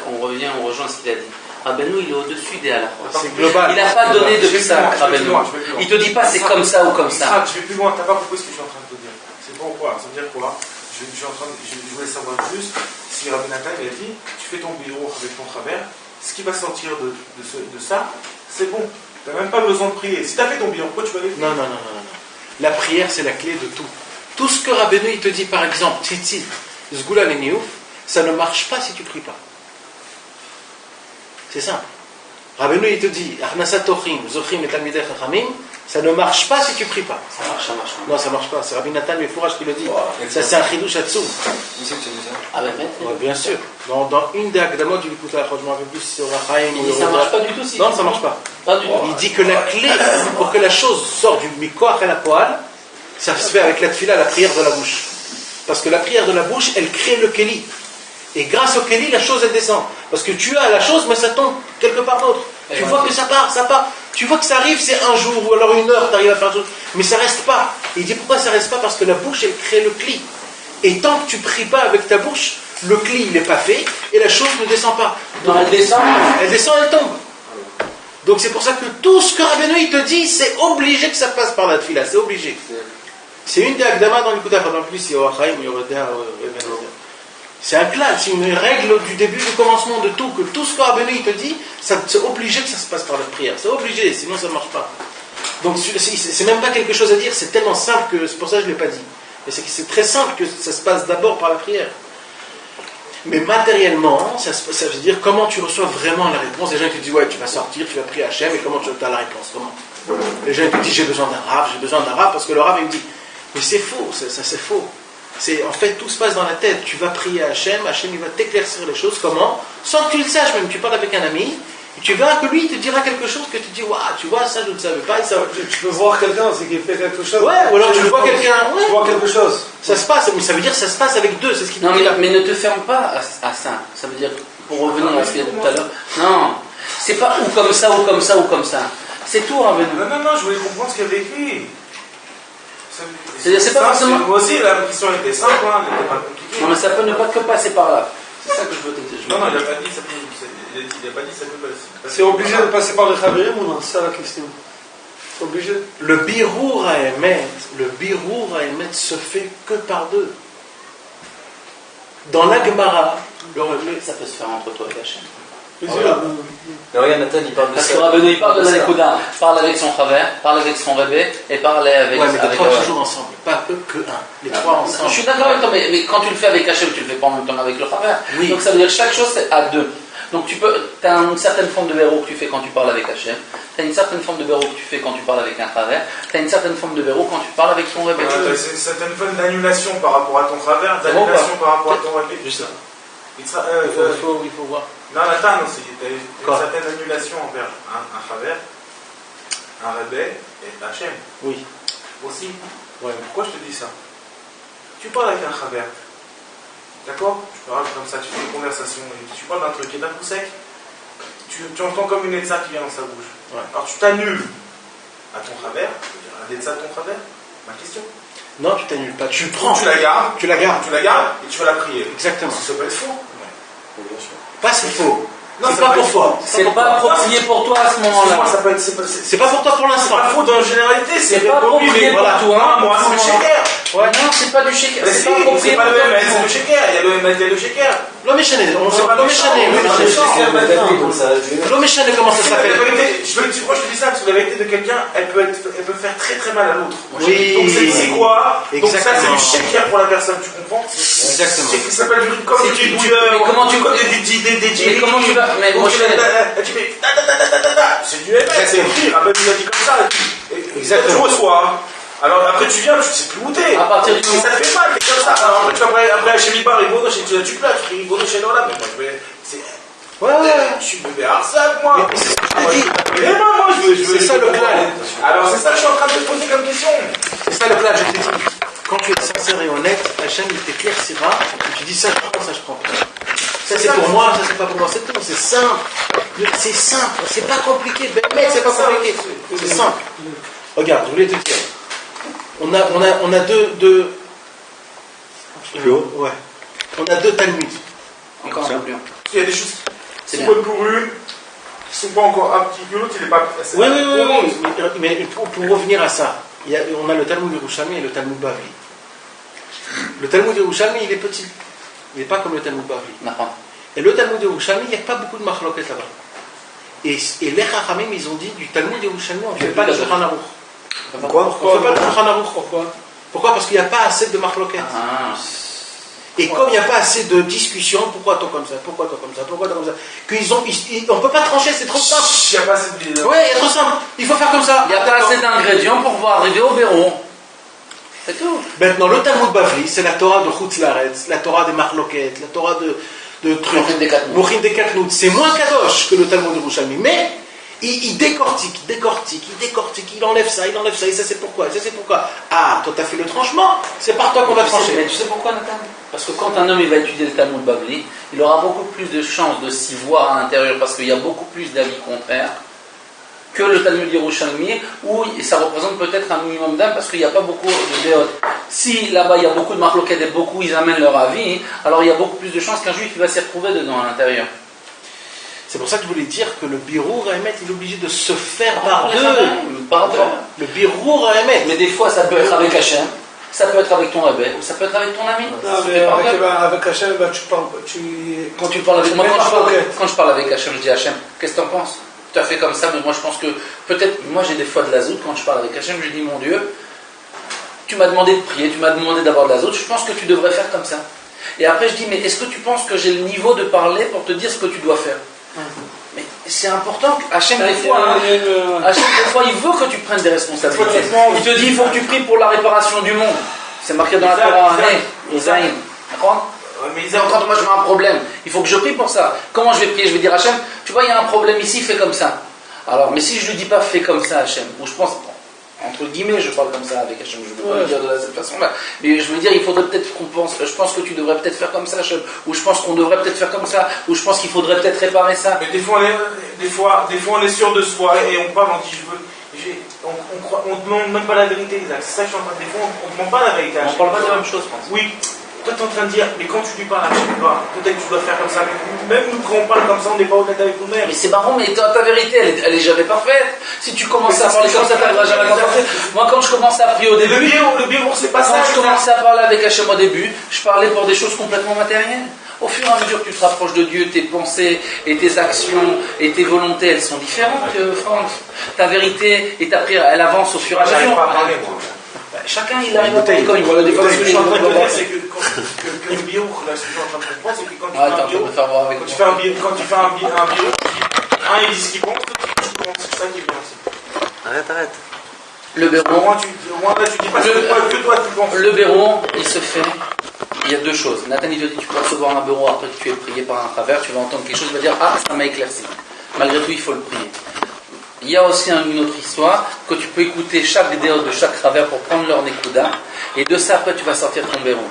on rejoint ce qu'il a dit. Rabbeinu, il est au-dessus des halachot. C'est global. Il n'a pas donné de psak, Rabbeinu. Il te dit pas c'est comme ça ou comme ça. Je vais plus loin, t'as pas compris ce que je suis en train de te dire. C'est pourquoi? Ça veut dire quoi? Je voulais savoir juste si Rabbi Nathan il a dit tu fais ton birour avec ton travers, ce qui va sortir de ça, c'est bon. Tu n'as même pas besoin de prier. Si tu as fait ton birour, pourquoi tu vas aller prier? Non. La prière c'est la clé de tout. Tout ce que Rabbeinu il te dit par exemple, Tzitzit, Zgula Leniouf, ça ne marche pas si tu ne pries pas. C'est simple. Rabbeinu il te dit Arnasat Tochim, Zochim et Talmidei Chachamim, ça ne marche pas si tu ne pries pas. Ça marche. Non, ça ne marche pas. C'est Rabbi Nathan Mefourach qui le dit. Ça, c'est un chidouch atzum. Où c'est que tu dis ça? Ah ben maintenant. Ouais, bien sûr. Dans une des Akdamot du Likuta, je me rappelle plus si c'est au Rachaim ou Il dit ça marche pas du tout si. Non, ça ne marche pas. Pas du tout. Il dit que la clé pour que la chose sorte du Mikoach et la poêle, ça se fait avec la tefila, la prière de la bouche. Parce que la prière de la bouche, elle crée le Kéli. Et grâce au Kéli, la chose elle descend. Parce que tu as la chose, mais ça tombe quelque part d'autre. Tu vois que ça part. Tu vois que ça arrive, c'est un jour ou alors une heure, tu arrives à faire chose. Mais ça reste pas. Et il dit pourquoi ça reste pas? Parce que la bouche, elle crée le Kli. Et tant que tu pries pas avec ta bouche, le Kli, il n'est pas fait et la chose ne descend pas. Non, elle descend. Elle tombe. Donc c'est pour ça que tout ce que Rabbeinu il te dit, c'est obligé que ça passe par la tefila. C'est obligé. C'est une des Akdama dans l'Ikuta. En plus, il y a Oachaim, il y a c'est un clash, c'est une règle du début, du commencement de tout, que tout ce que Rabbeinu il te dit, c'est obligé que ça se passe par la prière. C'est obligé, sinon ça ne marche pas. Donc c'est même pas quelque chose à dire, c'est tellement simple que c'est pour ça que je ne l'ai pas dit. Et c'est très simple que ça se passe d'abord par la prière. Mais matériellement, ça veut dire comment tu reçois vraiment la réponse. Les gens qui te disent ouais, tu vas sortir, tu vas prier Hachem, et comment tu as la réponse? Comment? Les gens qui te disent j'ai besoin d'un rab, parce que le rab il me dit mais c'est faux, ça c'est faux. En fait tout se passe dans la tête. Tu vas prier Hachem, Hachem il va t'éclaircir les choses. Comment? Sans que tu le saches même. Tu parles avec un ami. Et tu verras que lui, il te dira quelque chose que tu dis, waouh, tu vois, ça je ne savais pas. Et ça... Tu peux voir quelqu'un, c'est qu'il fait quelque chose. Ouais, ou alors tu vois quelqu'un. Ouais. Tu vois quelque chose. Ça se passe, mais ça veut dire que ça se passe avec deux, c'est ce qui Non, te dit là. mais ne te ferme pas à ça. Ça veut dire, pour revenir à ce qu'il y a tout à l'heure. Non, c'est pas ou comme ça, ou comme ça, ou comme ça. C'est tout, Rabbeinu. Non, je voulais comprendre ce qu'il y avait écrit. C'est-à-dire, c'est pas forcément. Moi aussi, la question était simple, hein, elle n'était pas compliquée. Non, mais ça peut ne pas que passer par là. C'est ça que je veux te dire. Non, il n'a pas dit ça peut. Il n'a pas dit ça peut passer. C'est obligé de passer par le Chavirim ou non? C'est ça la question. C'est obligé. Le birour à Emet se fait que par deux. Dans la Gemara, Ça peut se faire entre toi et Hachem. Mais regarde, Nathan, il parle de Parce ça. que Rabbeinu, il parle de la Nekuda. Parle avec son Chaver, parle avec son Rebbe, et parle avec. ouais, mais les avec trois toujours ensemble, pas eux que un. Les trois ensemble. Je suis d'accord avec toi, mais quand tu le fais avec Hachem, tu le fais pas en même temps avec le Chaver. Oui. Donc ça veut dire que chaque chose c'est à deux. Donc tu as une certaine forme de verrou que tu fais quand tu parles avec Hachem, tu as une certaine forme de verrou que tu fais quand tu parles avec un Chaver, tu as une certaine forme de verrou quand tu parles avec ton Rebbe. C'est une certaine forme d'annulation par rapport à ton travers, d'annulation par rapport à ton Rebbe. Juste ça. Il faut voir. Non, Nathan aussi, il y a une certaine annulation envers un travers, un Rebbe et Hachem. Oui. Aussi. Ouais. Pourquoi je te dis ça? Tu parles avec un travers. D'accord? Tu parles comme ça, tu fais une conversation, et tu parles d'un truc, et d'un coup sec, tu entends comme une etza qui vient dans sa bouche. Ouais. Alors tu t'annules à ton travers, c'est-à-dire à l'etza de ton travers, ma question. Non, tu t'annules pas, tu prends. Tu la gardes, Tu la gardes. et tu vas la prier. Exactement. Ça peut être faux. Pas c'est faux. Non, C'est pas pour toi. C'est pas approprié pour toi à ce moment-là. Ça peut être, C'est pas pour toi pour c'est l'instant. pas faux dans la généralité, C'est pas approprié approprié pour toi. Moi, c'est le shaker. Ouais, non, c'est pas du shaker. Mais C'est si, pas approprié c'est pour pas le toi. ML, c'est le shaker. Il y a le ML, il y a le shaker. L'homme échané, on sait pas l'homme échané. L'homme échané, comment ça s'appelle? Pourquoi je te dis ça? Parce que la vérité de quelqu'un, elle peut faire très très mal à l'autre. Oui. Donc c'est quoi? Donc ça c'est du Exactement. shaker pour la personne, tu comprends? Exactement. C'est qui s'appelle du comme C'est du du- mais comment tu- comme des mais comment tu vas- mais moi, je- tu fais c'est du ML, c'est écrit. Rabbi nous a dit comme ça. Exactement. Tu reçois. Alors après tu viens, tu sais plus où t'es. À partir du Et ça te fait mal, t'es comme ça. Alors après chez Midbar, il vaut chez tu places, il vaut chez Nola, mais moi je vais. Ouais. Je suis bébé Arsac, moi. Mais c'est ce que je t'ai dit. Mais moi je veux. C'est ça le plan. Alors c'est ça que je suis en train de te poser comme question. C'est ça le plan, je t'ai dit. Quand tu es sincère et honnête, Hachem il t'éclaircira et tu dis ça je prends, ça je prends pas. Ça c'est pour moi, ça c'est pas pour moi, c'est tout, c'est simple. C'est simple, c'est pas compliqué. Ben mec, c'est pas compliqué. C'est simple. Regarde, je voulais te dire. On a deux. Ouais. On a deux Talmuds. Encore un peu plus. Il y a des choses C'est qui bien. sont pour une, qui sont pas encore un petit peu l'autre, il est pas. Oui. Mais pour revenir à ça, on a le Talmud Yerushalmi et le Talmud Bavli. Le Talmud Yerushalmi, il est petit. Il n'est pas comme le Talmud Bavli. D'accord. Et le Talmud Yerushalmi, il n'y a pas beaucoup de machloket là-bas. Et les Chachamim, ils ont dit du Talmud Yerushalmi, on ne fait pas le Shulchan Aruch. Pourquoi? On ne fait pas le Shulchan Aruch. Pourquoi? Parce qu'il n'y a pas assez de machloket. Ah. Et comme il n'y a pas assez de discussion, pourquoi toi comme ça? Pourquoi toi comme ça? On ne peut pas trancher, c'est trop simple. Il n'y a pas assez de. Ouais, c'est trop simple. Il faut faire comme ça. Il n'y a pas assez d'ingrédients pour pouvoir arriver au verrou. C'est tout. Maintenant, le Talmud Bavli, c'est la Torah de Chutz Laaretz, la Torah des Marloquettes, la Torah de trucs. Mochin des Katnout. Mochin des Katnout. C'est moins kadosh que le Talmud de Yerushalmi. Mais il décortique, il enlève ça, et ça c'est pourquoi, Ah, toi t'as fait le tranchement, c'est par toi qu'on va trancher. Mais tu sais pourquoi, Nathan? Parce que quand un homme il va étudier le Talmud Bavli, il aura beaucoup plus de chances de s'y voir à l'intérieur parce qu'il y a beaucoup plus d'avis contraires que le Talmud Yerushalmi où ça représente peut-être un minimum d'âme parce qu'il n'y a pas beaucoup de déot. Si là-bas il y a beaucoup de marloquettes et beaucoup ils amènent leur avis, alors il y a beaucoup plus de chances qu'un juif il va s'y retrouver dedans à l'intérieur. C'est pour ça que je voulais dire que le birour à émettre, il est obligé de se faire par deux. Le birour à émettre. Mais des fois ça peut être avec Hachem, ça peut être avec ton Rebbe, ou ça peut être avec ton ami. Non, mais avec Hachem, Quand tu parles avec moi, mets quand je parle avec Hachem, je dis Hachem, qu'est-ce que tu en penses? Tout à fait comme ça, mais moi je pense que peut-être, moi j'ai des fois de l'azout, quand je parle avec Hachem, je dis mon Dieu, tu m'as demandé de prier, tu m'as demandé d'avoir de l'azout, je pense que tu devrais faire comme ça. Et après je dis, mais est-ce que tu penses que j'ai le niveau de parler pour te dire ce que tu dois faire? Mais c'est important qu'Hachem, des fois, il veut que tu prennes des responsabilités. Il te dit, il faut que tu pries pour la réparation du monde. C'est marqué dans la Torah, Isaïe. D'accord? Mais il dit, moi je veux un problème, il faut que je prie pour ça. Comment je vais prier? Je vais dire, Hachem, tu vois, il y a un problème ici, fais comme ça. Alors, mais si je ne lui dis pas, fais comme ça, Hachem, ou je pense, entre guillemets, je parle comme ça avec Hachem, je ne veux pas le dire de cette façon-là, mais je veux dire, il faudrait peut-être qu'on pense, je pense que tu devrais peut-être faire comme ça, Hachem, ou je pense qu'on devrait peut-être faire comme ça, ou je pense qu'il faudrait peut-être réparer ça. Mais des fois, on est sûr de soi et on parle, on dit, on ne demande même pas la vérité, Isaac. C'est ça que je suis en train de dire. On ne demande pas la vérité. On ne parle pas de la même chose, je pense. Oui. Toi, tu es en train de dire, mais quand tu lui parles, je ne sais pas, peut-être que tu dois faire comme ça. Même nous, quand on parle comme ça, on n'est pas honnête avec nous-mêmes. Mais c'est marrant, mais ta vérité, elle est jamais parfaite. Si tu commences à parler comme ça, tu n'arriveras jamais à parfaite. Moi, quand je commence à prier au début, le biour, c'est pas ça. Quand je commençais à parler avec Hachem au début, je parlais pour des choses complètement matérielles. Au fur et à mesure que tu te rapproches de Dieu, tes pensées et tes actions et tes volontés, elles sont différentes, Franck. Ta vérité et ta prière, elle avance au fur et à mesure. J'arrive pas à parler, moi. Chacun, il arrive à parler quand il voit des fois. Ce que je suis en train de te dire, c'est que le biour, là, ce que je suis en train de comprendre, c'est que quand tu fais un biour, quand tu fais un biour, il dit ce qu'il pense, tu penses, c'est ça qui est bien aussi. Arrête. Le béron. Au moins, là, tu dis pas que toi, tu penses. Le béron, il se fait. Il y a deux choses. Nathan, il te dit, tu peux recevoir un béron après que tu aies prié par un travers, tu vas entendre quelque chose, tu vas dire, ah, ça m'a éclairci. Malgré tout, il faut le prier. Il y a aussi une autre histoire, que tu peux écouter chaque déo de chaque travers pour prendre leur nekuda, et de ça, après, tu vas sortir ton béron.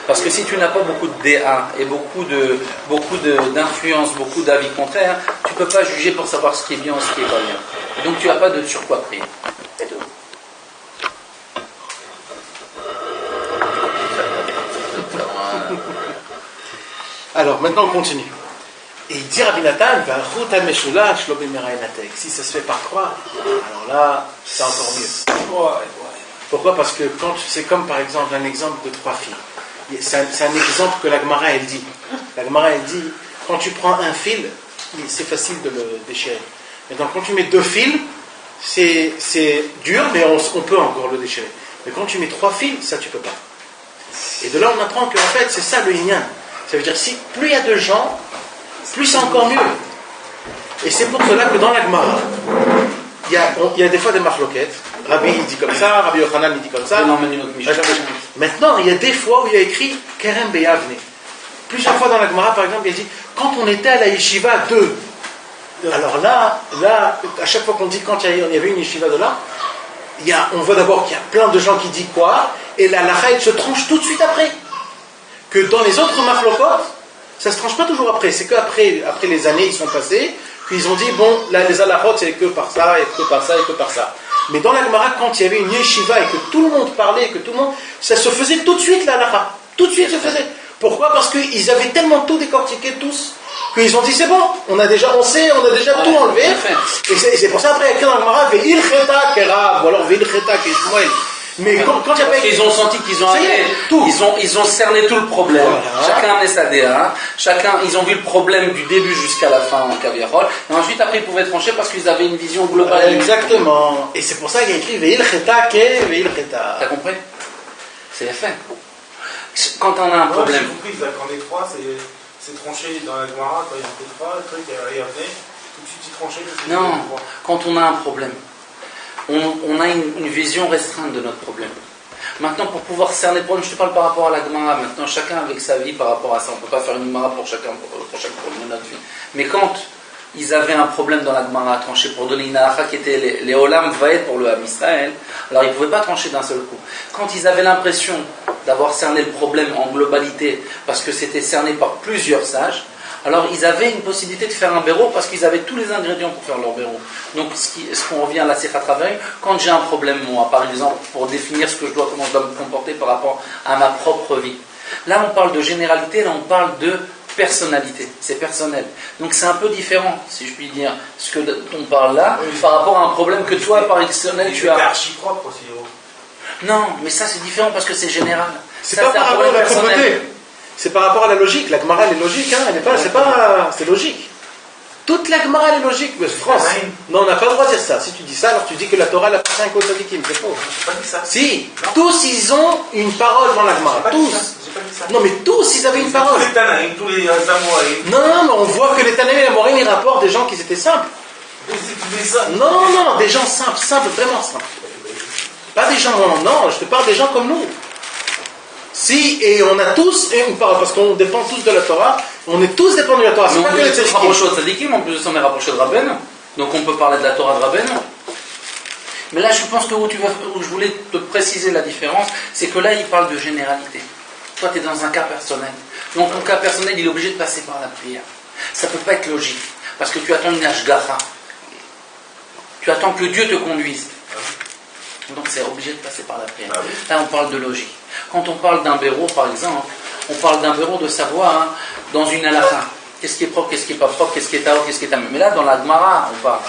Parce que si tu n'as pas beaucoup de DA et beaucoup d'influence, beaucoup d'avis contraires, tu ne peux pas juger pour savoir ce qui est bien ou ce qui n'est pas bien. Et donc, tu n'as pas de sur quoi prier. C'est tout. Alors, maintenant, on continue. Et il dit Rabbi Nathan, si ça se fait par trois, alors là, c'est encore mieux. Pourquoi? Parce que quand c'est comme par exemple un exemple de trois fils. C'est un exemple que la Gemara elle dit. La Gemara elle dit, quand tu prends un fil, c'est facile de le déchirer. Maintenant, quand tu mets deux fils, c'est dur, mais on peut encore le déchirer. Mais quand tu mets trois fils, ça tu peux pas. Et de là on apprend qu'en fait c'est ça le inyan. Ça veut dire si plus il y a de gens, plus c'est encore mieux. Et c'est pour cela que dans la Gemara, il y a des fois des marloquettes. Rabbi il dit comme ça, Rabbi Yochanan il dit comme ça. Maintenant, il y a des fois où il y a écrit Kerem Beyavne. Plusieurs fois dans la Gemara, par exemple, il dit quand on était à la yeshiva 2. Alors là, à chaque fois qu'on dit quand il y avait une yeshiva de là, on voit d'abord qu'il y a plein de gens qui disent quoi, et la lacha se tranche tout de suite après. Que dans les autres marloquot, ça ne se tranche pas toujours après. C'est qu'après les années, ils sont passés, qu'ils ont dit, bon, là, les halachot, c'est que par ça, et que par ça, et que par ça. Mais dans la Gemara, quand il y avait une yeshiva et que tout le monde parlait, et que tout le monde, ça se faisait tout de suite, la halacha. Tout de suite se faisait. Pourquoi? Parce qu'ils avaient tellement tout décortiqué, tous, qu'ils ont dit, c'est bon, on a déjà tout enlevé. Et c'est pour ça, après, il y a écrit dans la Gemara, Ve'il cheta kerav, ou alors Ve'il cheta keshmoel. Mais quand il y a pas... Ils ont senti qu'ils ont amené, ils ont cerné tout le problème. Voilà. Chacun a amené sa DA, ils ont vu le problème du début jusqu'à la fin en Kaviarol. Et ensuite, après, ils pouvaient trancher parce qu'ils avaient une vision globale. Exactement. Et c'est pour ça qu'il y a écrit Ve'il cheta ke Ve'il cheta. T'as compris? C'est la fin. Quand on a un problème. J'ai compris, quand les trois, c'est tranché dans la Gemara, quand il y a un peu de trois, le truc, et après, tout de suite, il tranché. Non, quand on a un problème. On a une vision restreinte de notre problème. Maintenant, pour pouvoir cerner le problème, je te parle par rapport à la Gemara. Maintenant, chacun avec sa vie par rapport à ça. On ne peut pas faire une Gemara pour chaque problème de notre vie. Mais quand ils avaient un problème dans la Gemara à trancher pour donner une halakha qui était les Olam Vaed pour le Ham Israël, alors ils ne pouvaient pas trancher d'un seul coup. Quand ils avaient l'impression d'avoir cerné le problème en globalité, parce que c'était cerné par plusieurs sages, alors ils avaient une possibilité de faire un béro parce qu'ils avaient tous les ingrédients pour faire leur béro. Donc ce qu'on revient à la Sikhat Travail, quand j'ai un problème moi, par exemple, pour définir comment je dois me comporter par rapport à ma propre vie. Là on parle de généralité, là on parle de personnalité, c'est personnel. Donc c'est un peu différent, si je puis dire, ce que on parle là, par rapport à un problème que toi, par personnel, tu as. C'est archi propre aussi. Non, mais ça c'est différent parce que c'est général. C'est pas par rapport à la propreté. C'est par rapport à la logique. La Gemara elle est logique, hein. C'est logique. Toute la Gemara elle est logique. Mais France, non, on n'a pas le droit de dire ça. Si tu dis ça, alors tu dis que la Torah elle appartient qu'aux tzadikim. C'est faux. J'ai pas dit ça. Si, tous ils ont une parole dans la Gemara. Tous. pas dit ça. Non, mais tous, ils avaient une parole. Tous les Tanaïm, tous les Amoraïm. Non, mais on voit que les Tanaïm et les Amoraïm, ils rapportent des gens qui étaient simples. Non, des gens simples, vraiment simples. Pas des gens, non, je te parle des gens comme nous. Si, et on a tous une parole, parce qu'on dépend tous de la Torah, on est tous dépendants de la Torah. Mais C'est on pas que peut les se tzadikim. rapprocher de Tzadikim, en plus de ça on est rapproché de Rabbeinu. Donc on peut parler de la Torah de Rabbeinu. Mais là je pense que où je voulais te préciser la différence, c'est que là il parle de généralité. Toi tu es dans un cas personnel. Donc ton cas personnel il est obligé de passer par la prière. Ça ne peut pas être logique. Parce que tu attends une ashgacha. Tu attends que Dieu te conduise. Donc c'est obligé de passer par la prière. Là on parle de logique. Quand on parle d'un béro par exemple, on parle d'un béro de savoir dans une halakha. Qu'est-ce qui est propre, qu'est-ce qui n'est pas propre, qu'est-ce qui est taou, qu'est-ce qui est tamé. Mais là dans la Gemara on parle.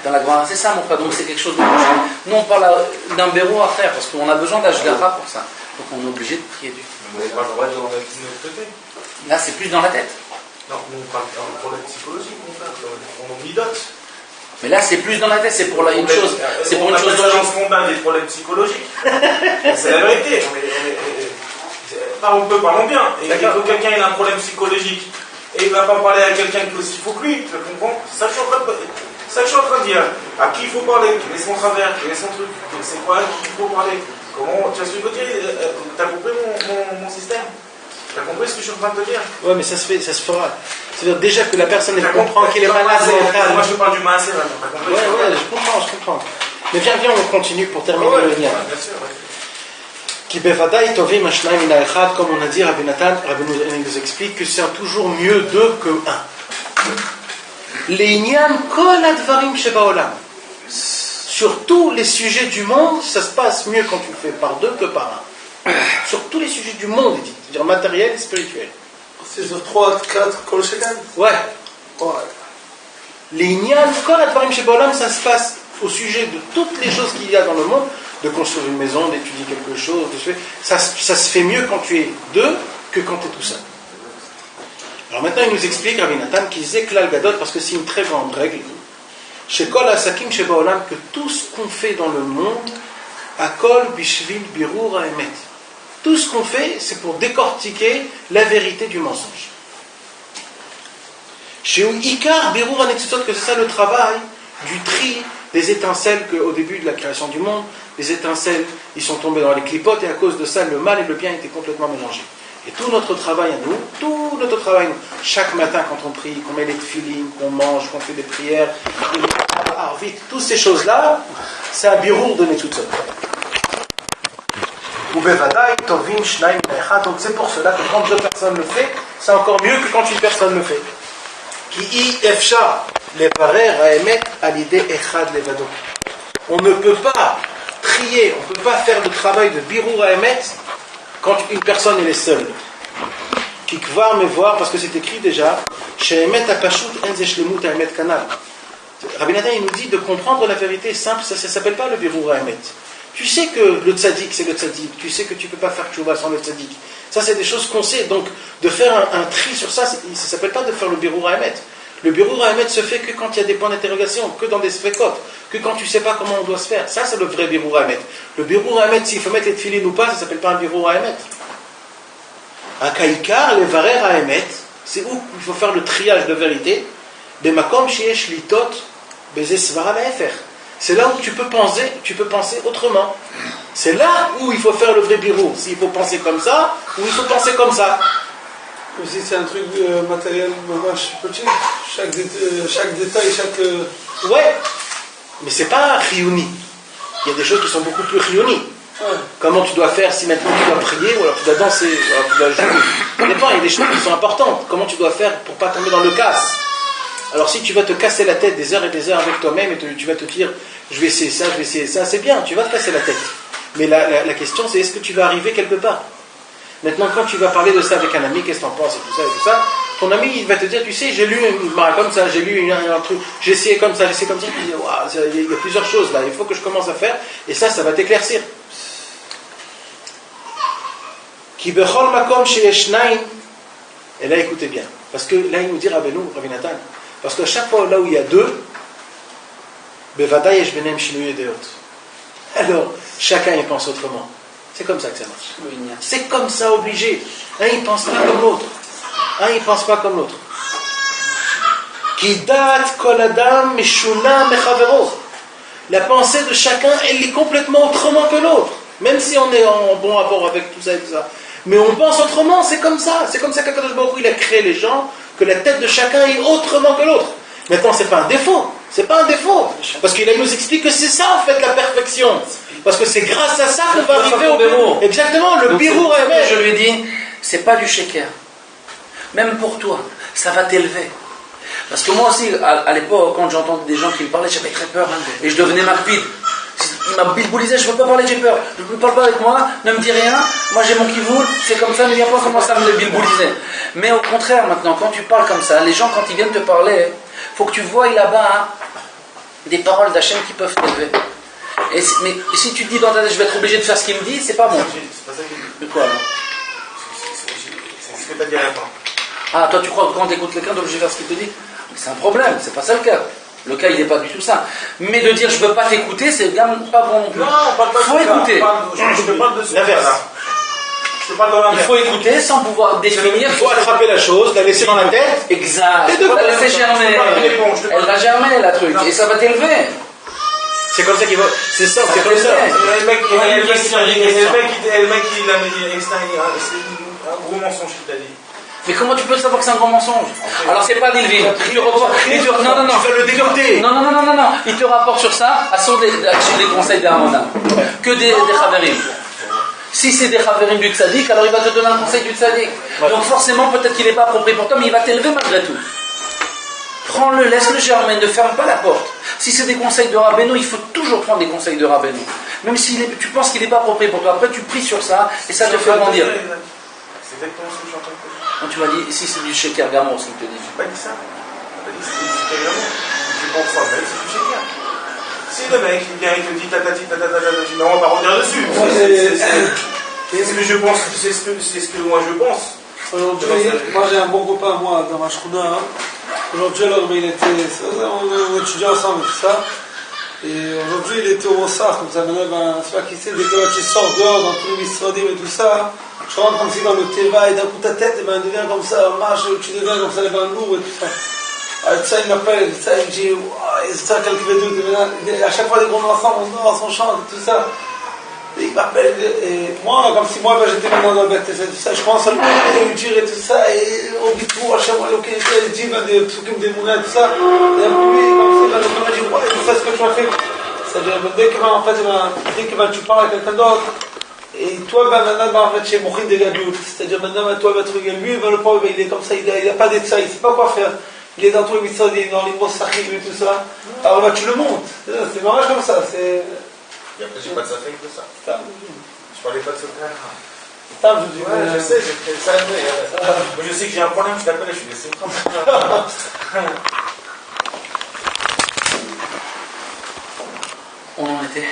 Dans la Gemara c'est ça mon frère, donc c'est quelque chose de logique. Nous on parle d'un béro à faire parce qu'on a besoin d'ashgacha pour ça. Donc on est obligé de prier Dieu. Vous n'avez pas le droit de remettre de notre côté. Là c'est plus dans la tête. Non, nous on parle d'un problème psychologique, mon frère. On midote. Mais là, c'est plus dans la tête, c'est pour une chose. C'est pour une chose dans ce monde des problèmes psychologiques. C'est la vérité. Parlons bien. Et il faut quelqu'un ait un problème psychologique et il ne va pas parler à quelqu'un qui aussi faut que lui. Tu comprends? C'est ça que je suis en train de dire. À qui il faut parler? Quel est son travers? Quel est son truc? C'est quoi qu'il faut parler? Comment? Tu vois ce que je veux dire? T'as compris mon système? T'as compris ce que je suis en train de te dire? Ouais, mais ça se fera. C'est-à-dire déjà que la personne elle comprend qu'il est malade mental. Moi je parle du maaser là. T'as compris? Ouais, je comprends. Mais viens, on continue pour terminer le lien. Bien sûr, Qui bevadaï tovim hashnayim min ha'echad, comme on a dit, Rabbi Nathan, Rabbi nous explique que c'est toujours mieux deux que un. L'inyan kol advarim shebaolam. Sur tous les sujets du monde, ça se passe mieux quand tu le fais par deux que par un. Sur tous les sujets du monde, il dit, c'est-à-dire matériel et spirituel. C'est sur 3, 4, Kol Shekan. Ouais. L'inyan kol advarim shebaolam, ça se passe au sujet de toutes les choses qu'il y a dans le monde, de construire une maison, d'étudier quelque chose, ça se fait mieux quand tu es deux que quand tu es tout seul. Alors maintenant il nous explique, Rabbi Nathan, qu'il disait Klal Gadol, parce que c'est une très grande règle, chez Kol Asakim chez Baolam, que tout ce qu'on fait dans le monde, Akol Bishvil Birur Haemet. Tout ce qu'on fait, c'est pour décortiquer la vérité du mensonge. Chez Ikar Birur Hanetzot, que c'est ça le travail du tri des étincelles qu'au début de la création du monde, les étincelles, ils sont tombés dans les clipotes et à cause de ça, le mal et le bien étaient complètement mélangés. Et tout notre travail à nous, chaque matin quand on prie, qu'on met les tefilines, qu'on mange, qu'on fait des prières, vite, toutes ces choses-là, c'est un birour de Netzutzot. Donc c'est pour cela que quand deux personnes le font, c'est encore mieux que quand une personne le fait. On ne peut pas trier, on ne peut pas faire le travail de Birur Haemet quand une personne elle est seule. Kikvar me voir, parce que c'est écrit déjà, She'emet apashut enze shlemut haemet kanal. Rabbi Nathan il nous dit de comprendre la vérité simple, ça ne s'appelle pas le Birur Haemet. Tu sais que le tzaddik c'est le tzaddik, tu sais que tu ne peux pas faire tchouva sans le tzaddik. Ça c'est des choses qu'on sait, donc de faire un tri sur ça, ça ne s'appelle pas de faire le Birur Haemet. Le Birur Haemet se fait que quand il y a des points d'interrogation, que dans des sfekot, que quand tu ne sais pas comment on doit se faire. Ça, c'est le vrai Birur Haemet. Le Birur Haemet, s'il faut mettre les tefilines ou pas, ça ne s'appelle pas un Birur Haemet. Un kaikar, les varer Haemet, c'est où il faut faire le triage de vérité. Bemakom sheyesh litot bezeh svara va'efer. C'est là où tu peux penser autrement. C'est là où il faut faire le vrai Birur. S'il faut penser comme ça, ou il faut penser comme ça. Comme si c'est un truc matériel petit, chaque détail, chaque... Ouais, mais c'est pas un chiouni. Il y a des choses qui sont beaucoup plus chiouni. Ouais. Comment tu dois faire si maintenant tu dois prier, ou alors tu dois danser, ou alors tu dois jouer. Ça dépend, il y a des choses qui sont importantes. Comment tu dois faire pour pas tomber dans le casse. Alors si tu vas te casser la tête des heures et des heures avec toi-même, et tu vas te dire, je vais essayer ça, c'est bien, tu vas te casser la tête. Mais la question c'est, est-ce que tu vas arriver quelque part? Maintenant, quand tu vas parler de ça avec un ami, qu'est-ce que tu en penses et tout ça, ton ami il va te dire, tu sais, j'ai lu une mara comme ça, j'ai lu un truc, j'ai essayé comme ça, tu dis, waouh, il y a plusieurs choses là, il faut que je commence à faire, et ça va t'éclaircir. Ki bechol makom sheyeshnaim, et là écoutez bien, parce que là il nous dit Rabbi Nathan, parce qu'à chaque fois là où il y a deux, bevadaï yesh benem shinuyei deot. Alors, chacun y pense autrement. C'est comme ça que ça marche. C'est comme ça, obligé. Un, il ne pense pas comme l'autre. Un, il ne pense pas comme l'autre. La pensée de chacun, elle est complètement autrement que l'autre. Même si on est en bon rapport avec tout ça et tout ça. Mais on pense autrement, c'est comme ça. C'est comme ça qu'Akadosh Baruch Hu, il a créé les gens, que la tête de chacun est autrement que l'autre. Maintenant, c'est pas un défaut. C'est pas un défaut. Parce qu'il nous explique que c'est ça, en fait, la perfection. Parce que c'est grâce à ça qu'on va arriver au birour. Exactement, le birour est. Je lui ai dit, c'est pas du shaker. Même pour toi, ça va t'élever. Parce que moi aussi, à l'époque, quand j'entendais des gens qui me parlaient, j'avais très peur. Et je devenais marpide. Il m'a bilboulisé, je ne veux pas parler, j'ai peur. Ne parle pas avec moi, ne me dis rien. Moi j'ai mon kivoul, c'est comme ça, ne viens pas commencer à me bilbouliser. Mais au contraire, maintenant, quand tu parles comme ça, les gens, quand ils viennent te parler, il faut que tu vois là-bas des paroles d'Hachem qui peuvent t'élever. Mais si tu te dis dans ta tête, je vais être obligé de faire ce qu'il me dit, c'est pas bon. C'est pas ça qu'il dit. De quoi là? C'est ce que tu as dit à la fin. Ah, toi tu crois que quand tu écoutes quelqu'un, tu es obligé de faire ce qu'il te dit? C'est un problème, c'est pas ça le cas. Le cas, il n'est pas du tout ça. Mais de dire je ne veux pas t'écouter, c'est pas bon non plus. Non, on parle pas de ça. Faut écouter. Je te parle de ce L'inverse. cas-là. Je te parle de l'inverse. Il faut écouter sans pouvoir définir. Il faut attraper la chose, la laisser dans la tête. Exact. Les deux La laisser germer. Elle va germer la truc. Et ça va t'élever. C'est comme ça qu'il va. C'est ça, c'est comme ça. Et le mec, il a c'est un gros mensonge qu'il t'a dit. Mais comment tu peux savoir que c'est un grand mensonge? Alors c'est pas d'Ilvin. Non. Tu vas le dégoûter. Non. Il te rapporte sur ça sur des conseils des Ramonim. Que des Chaverim. Si c'est des Chaverim du Tzadik, alors il va te donner un conseil du Tzadik. Donc forcément, peut-être qu'il n'est pas approprié pour toi, mais il va t'élever malgré tout. Prends-le, laisse-le germer, ne ferme pas la porte. Si c'est des conseils de Rabbeinu, il faut toujours prendre des conseils de Rabbeinu. Même si tu penses qu'il n'est pas approprié pour toi, après tu pries sur ça et ça te fait grandir. C'est exactement ce que je suis en train de te dire. Donc tu m'as dit, si c'est du shaker gamon, ce qu'il te dit. J'ai pas dit ça. J'ai pas dit que c'était du shaker gamon. Je comprends, mais c'est du shaker. Si le mec il vient, il te dit tatati, mais on va pas revenir dessus. C'est ce que je pense, c'est ce que moi je pense. Aujourd'hui, moi j'ai un bon copain, moi, dans ma shkouna. Aujourd'hui, alors, mais il était. On étudiait ensemble et tout ça. Et aujourd'hui, il était au Mossar, comme ça. Maintenant, je sais pas qui c'est, dès que tu sors dehors, dans tous les misradim et tout ça, tu rentres comme si dans le Teva et d'un coup ta tête, et ben, elle devient comme ça, marche, tu deviens comme ça, les bains lourds et tout ça. Alors, ça, il m'appelle, ça, il me dit, c'est ça, quelques vidéos, à chaque fois, des gros enfants, on dort, on chante et tout ça. Et il m'appelle, et moi, comme si moi, ben, j'étais maintenant dans le bête, et tout ça, je commence à lui dire et tout ça, et au bitou, à chaque fois, il dit, ben, des psukim, des moulins, tout ça, et lui, comme si, ben, il m'a dit, ouais, tout ça, ce que tu m'as fait. C'est-à-dire, dès que tu parles à quelqu'un d'autre, et toi, ben, maintenant, ben, en fait, chez Mouchin de Gadoul, c'est-à-dire, maintenant, ben, toi, lui, ben, le pauvre, il est comme ça, il n'a pas de ça, il ne sait pas quoi faire. Il est dans tous les mitzvot, dans les mots sachim et tout ça. Alors, ben, tu le montes. C'est marrant comme ça, c'est. Et après, j'ai pas de safek de ça. Je parlais pas de ce cas. Je dis, ouais, je sais, j'ai fait ça. Mais je sais que j'ai un problème, je t'appelle et je suis laissé. On en était.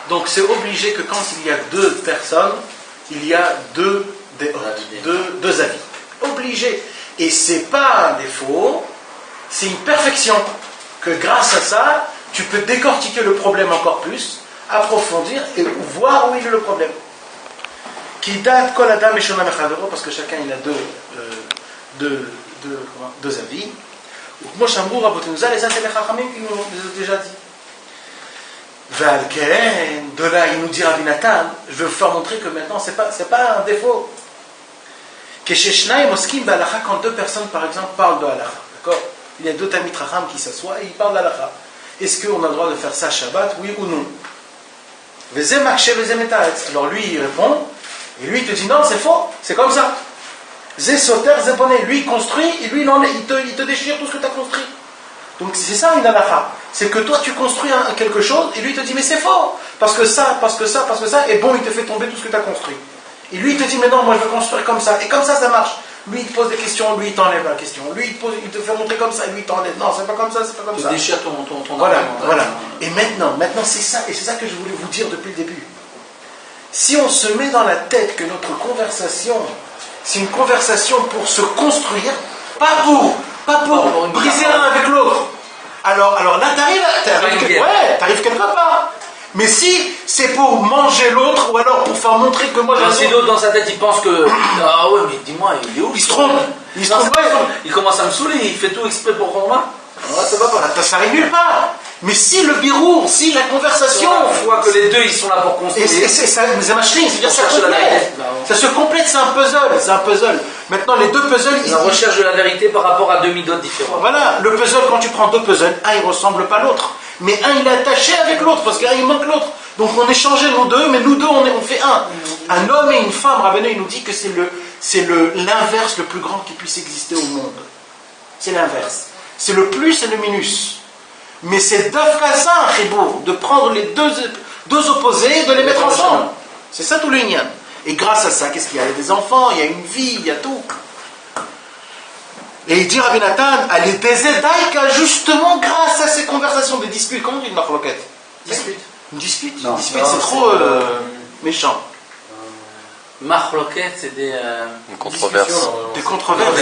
Donc c'est obligé que quand il y a deux personnes, il y a deux avis. Obligé. Et c'est pas un défaut, c'est une perfection. Que grâce à ça, tu peux décortiquer le problème encore plus, approfondir et voir où est le problème. Qui date kol adam et shona mechavero, parce que chacun il a deux avis. Moi, Shambour, Rabotenouzal, les Saint Chachamim, qui nous ont déjà dit. Valken, de là, il nous dit Rabbi Nathan, je vais vous faire montrer que maintenant, c'est pas un défaut. Que chez Shnaim Oskim Balacha, quand deux personnes, par exemple, parlent de Halacha, d'accord? Il y a deux Tamit Chacham qui s'assoient et ils parlent d'Halacha. Est-ce qu'on a le droit de faire ça Shabbat, oui ou non? Alors lui, il répond, et lui, il te dit non, c'est faux, c'est comme ça. Zé Soter, Zé Bonnet, lui, il construit, et lui, il te déchire tout ce que tu as construit. Donc c'est ça une halakha. C'est que toi, tu construis quelque chose, et lui, il te dit, mais c'est faux, parce que ça, et bon, il te fait tomber tout ce que tu as construit. Et lui, il te dit, mais non, moi, je veux construire comme ça, et comme ça marche. Lui, il te pose des questions, lui, il t'enlève la question. Lui, il te fait montrer comme ça, et lui, il t'enlève. Non, c'est pas comme ça, c'est pas comme ça. Tu déchires ton Voilà. argument. Et maintenant, c'est ça, et c'est ça que je voulais vous dire depuis le début. Si on se met dans la tête que notre conversation, c'est une conversation pour se construire, pas pour briser l'un avec l'autre. Alors là, t'arrives quelque part. Mais si c'est pour manger l'autre ou alors pour faire montrer que moi Si l'autre dans sa tête il pense que ah ouais mais dis-moi il est où? Il se trompe. Il commence à me saouler, il fait tout exprès pour convaincre. Ah, ça va pas. Ça arrive nulle part. Mais si le birour, si la conversation, on voit que les deux ils sont là pour construire. et c'est ça, c'est-à-dire ça complète. Ça se complète, c'est un puzzle. Maintenant les deux puzzles, La recherche de la vérité par rapport à deux midotes différents. Voilà, le puzzle, quand tu prends deux puzzles, un il ressemble pas à l'autre. Mais un il est attaché avec l'autre, parce qu'un il manque l'autre. Donc on échangeait nous deux, mais nous deux on fait un. Un homme et une femme, Rabbeinu il nous dit que c'est l'inverse le plus grand qui puisse exister au monde. C'est l'inverse. C'est le plus et le minus. Mais c'est d'Afkasa un chibour, de prendre les deux opposés et de les mettre ensemble. C'est ça tout le lien. Et grâce à ça, qu'est-ce qu'il y a? Il y a des enfants, il y a une vie, il y a tout. Et il dit Rabbi Nathan, allez Daika, justement grâce à ces conversations, des disputes. Comment on dit une marloquette? Dispute. Une dispute? Non. Une dispute, c'est trop méchant. Marloquette, c'est des. Une controverse. Des controverses.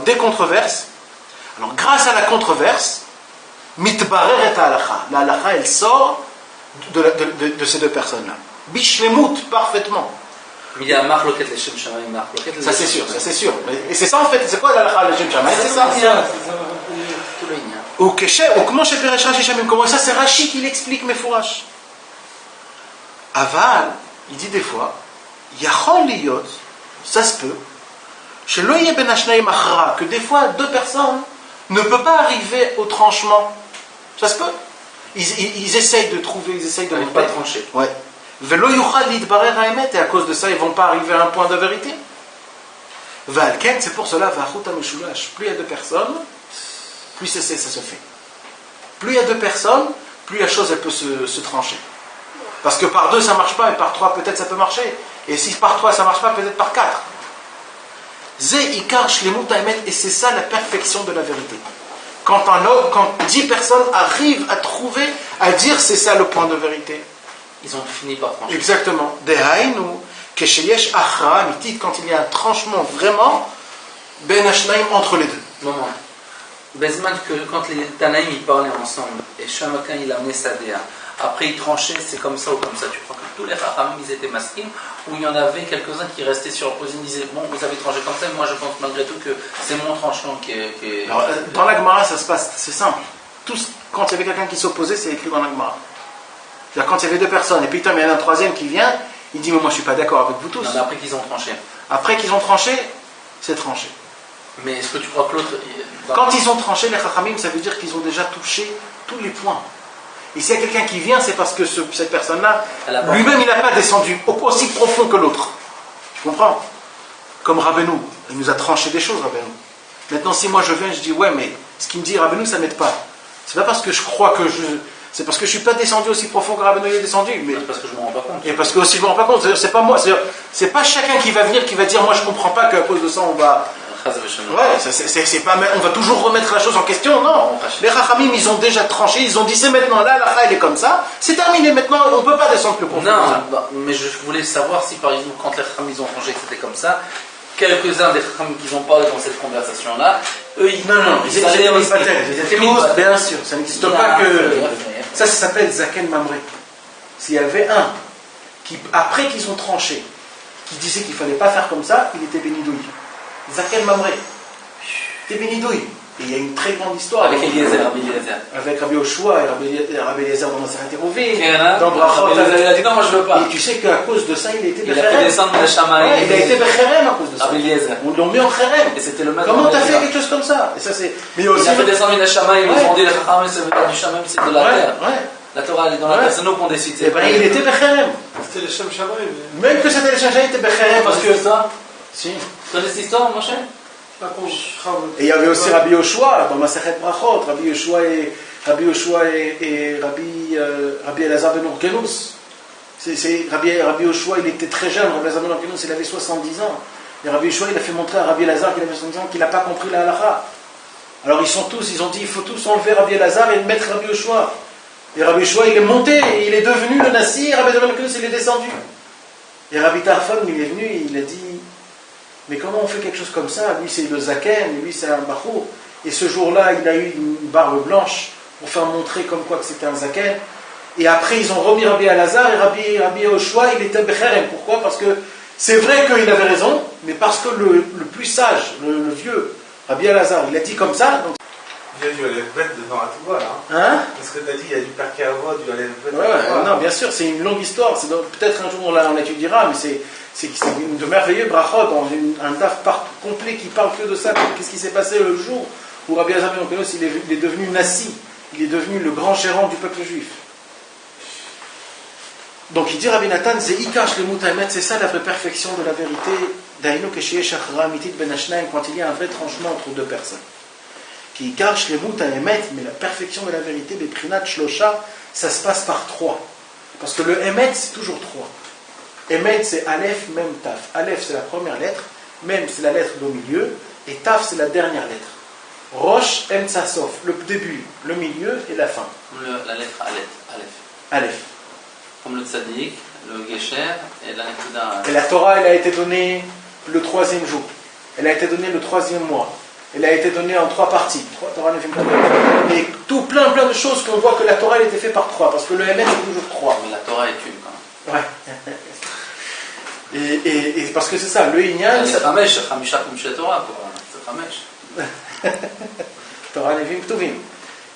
Des controverses. Alors, grâce à la controverse, mitbarer et halacha. La halacha, elle sort de ces deux personnes-là. Bishlemut, parfaitement. Il y a Marloquette, les Shem Shamaim, Marloquette. Ça, c'est sûr, ça, c'est sûr. Et c'est ça, en fait, c'est quoi la halacha, les Shem Shamaim? C'est ça. Tout le lien. Ou comment chez Peresh Rashi Shamim, comment ça, c'est Rashi qui l'explique, mes fourraches. Aval, il dit des fois, Yachol liyot, ça se peut, chez Loye ben Ashnaim Achra, que des fois deux personnes ne peuvent pas arriver au tranchement. Ça se peut. Ils essayent de trouver, ils essayent de ne pas trancher. Ouais. Velo yuchal lidbarer haemet, et à cause de ça, ils ne vont pas arriver à un point de vérité. Valken, c'est pour cela, vachut ameshulash. Plus il y a deux personnes, plus ça se fait. Plus il y a deux personnes, plus la chose elle peut se trancher. Parce que par deux ça ne marche pas, et par trois peut-être ça peut marcher. Et si par trois ça ne marche pas, peut-être par quatre. Et c'est ça la perfection de la vérité. Quand 10 personnes arrivent à trouver, à dire c'est ça le point de vérité. Ils ont fini par trancher. Exactement. Quand il y a un tranchement vraiment, ben ashnaim entre les deux. Moment. Bezman, que quand les Tanaïm ils parlaient ensemble, et chacun il amenait sa déa, après ils tranchaient, c'est comme ça ou comme ça. Tu crois que tous les Chachamim ils étaient masqués, ou il y en avait quelques-uns qui restaient sur opposés, ils disaient bon, vous avez tranché comme ça, mais moi je pense malgré tout que c'est mon tranchement qui est. Alors, dans la Gemara, ça se passe, c'est simple. Quand il y avait quelqu'un qui s'opposait, c'est écrit dans la Gemara. C'est-à-dire quand il y avait deux personnes, et puis il y en a un troisième qui vient, il dit mais moi je suis pas d'accord avec vous tous. Non, mais après qu'ils ont tranché. Après qu'ils ont tranché, c'est tranché. Mais est-ce que tu crois que l'autre. Quand ils ont tranché, les Chachamim, ça veut dire qu'ils ont déjà touché tous les points. Et s'il y a quelqu'un qui vient, c'est parce que cette personne-là, lui-même, il n'a pas descendu aussi profond que l'autre. Tu comprends? Comme Rabbeinu, il nous a tranché des choses, Rabbeinu. Maintenant, si moi je viens, je dis, ouais, mais ce qu'il me dit, Rabbeinu, ça ne m'aide pas. C'est pas parce que je crois que c'est parce que je ne suis pas descendu aussi profond que Rabbeinu est descendu. Mais c'est parce que je ne me rends pas compte. Et parce que aussi je ne me rends pas compte. C'est pas moi. C'est pas chacun qui va venir qui va dire, moi je ne comprends pas qu'à cause de ça, on va. Ouais, c'est pas, on va toujours remettre la chose en question, non. Les Chachamim, ils ont déjà tranché, ils ont dit c'est maintenant là, la elle est comme ça, c'est terminé maintenant, on ne peut pas descendre plus profond. Non, mais je voulais savoir si par exemple, quand les Chachamim ils ont tranché que c'était comme ça, quelques-uns des Chachamim qui ont parlé dans cette conversation-là, eux ils. Non, ils étaient tous, bien sûr, ça n'existe pas que. Ça s'appelle Zaken Mamre. S'il y avait un qui, après qu'ils ont tranché, qui disait qu'il ne fallait pas faire comme ça, il était bénidouille. Zaken Mamre. C'était bénidouille. Et il y a une très grande histoire. Avec Eliezer, avec Rabbi Yoshua et Rabbi Eliezer dans Maseret Hérovim. Dans Brachot. Il a dit non, moi je veux pas. Et tu sais qu'à cause de ça, il a été Becherem. Il a fait descendre le Shamaï. Ouais, il a été Becherem à cause de ça. Rabbi Eliezer. On l'a mis en Cherem. Et c'était le même. Comment t'as fait quelque chose comme ça? Et ça c'est. Mais aussi. Il a fait descendre le Shamaï. Ils ont dit les Chachamim, c'est pas du Shamaïm, c'est de la terre. La Torah elle est dans la terre, c'est nous qu'on décide. Et ben il était Becherem. C'était le Shem Shamaïm. Même que c'était le Shem Shamaïm, il était Becherem parce que ça. Si. Tu connais cette histoire, mon cher? Et il y avait aussi Rabbi Yoshua dans Maseret Brachot, Rabbi Yoshua et Rabbi Elazar ben Urkenus. Rabbi Yoshua, il était très jeune, Rabbi Elazar ben Urkenus, il avait 70 ans. Et Rabbi Yoshua, il a fait montrer à Rabbi Elazar qu'il avait 70 ans qu'il n'a pas compris la halakha. Alors ils ont dit, il faut tous enlever Rabbi Elazar et mettre Rabbi Yoshua. Et Rabbi Yoshua, il est monté, et il est devenu le Nassi, et Rabbi Elazar ben Urkenus, il est descendu. Et Rabbi Tarfon, il est venu, et il a dit, mais comment on fait quelque chose comme ça? Lui c'est le Zaken, lui c'est un Bachour. Et ce jour-là, il a eu une barbe blanche. pour faire montrer comme quoi que c'était un zaken. Et après, ils ont remis Rabbi Elazar et Rabbi Yehoshua, il était Becherem. Pourquoi? Parce que c'est vrai qu'il avait raison, mais parce que le plus sage, le vieux, Rabbi Elazar, il a dit comme ça. Donc... Il y a du Aleph-Bet dedans à tout là. Hein? Parce que tu as dit, il y a du Perkei Avot, du Aleph-Bet. Ouais, non, bien sûr, c'est une longue histoire. Peut-être un jour on l'étudiera, mais c'est de merveilleux brachot, dans un daf complet qui parle que de ça. Qu'est-ce qui s'est passé le jour où Rabbi Elazar ben Onkelos, il est devenu Nassi, il est devenu le grand gérant du peuple juif. Donc il dit Rabbi Nathan, c'est ça la vraie perfection de la vérité, quand il y a un vrai tranchement entre deux personnes. Qui cache les mout à émettre, mais la perfection de la vérité, des prinat shlosha, ça se passe par 3. Parce que le émet, c'est toujours 3. Émet, c'est Aleph, Mem, Taf. Aleph, c'est la première lettre, Mem, c'est la lettre au milieu, et Taf, c'est la dernière lettre. Rosh, Emtsa, Sof, le début, le milieu et la fin. La lettre Aleph. Aleph. Comme le tzaddik, le gesher et la nekuda. Et la Torah, elle a été donnée le 3e jour. Elle a été donnée le 3e mois. Elle a été donnée en 3 parties. Et tout plein de choses qu'on voit que la Torah elle était faite par 3. Parce que le MS est toujours 3. Mais la Torah est une quand même. Ouais. Et parce que c'est ça, le Inyan. C'est Ramesh, Chamisha comme chez la Torah. C'est Ramesh. Torah Nevim Ktuvim.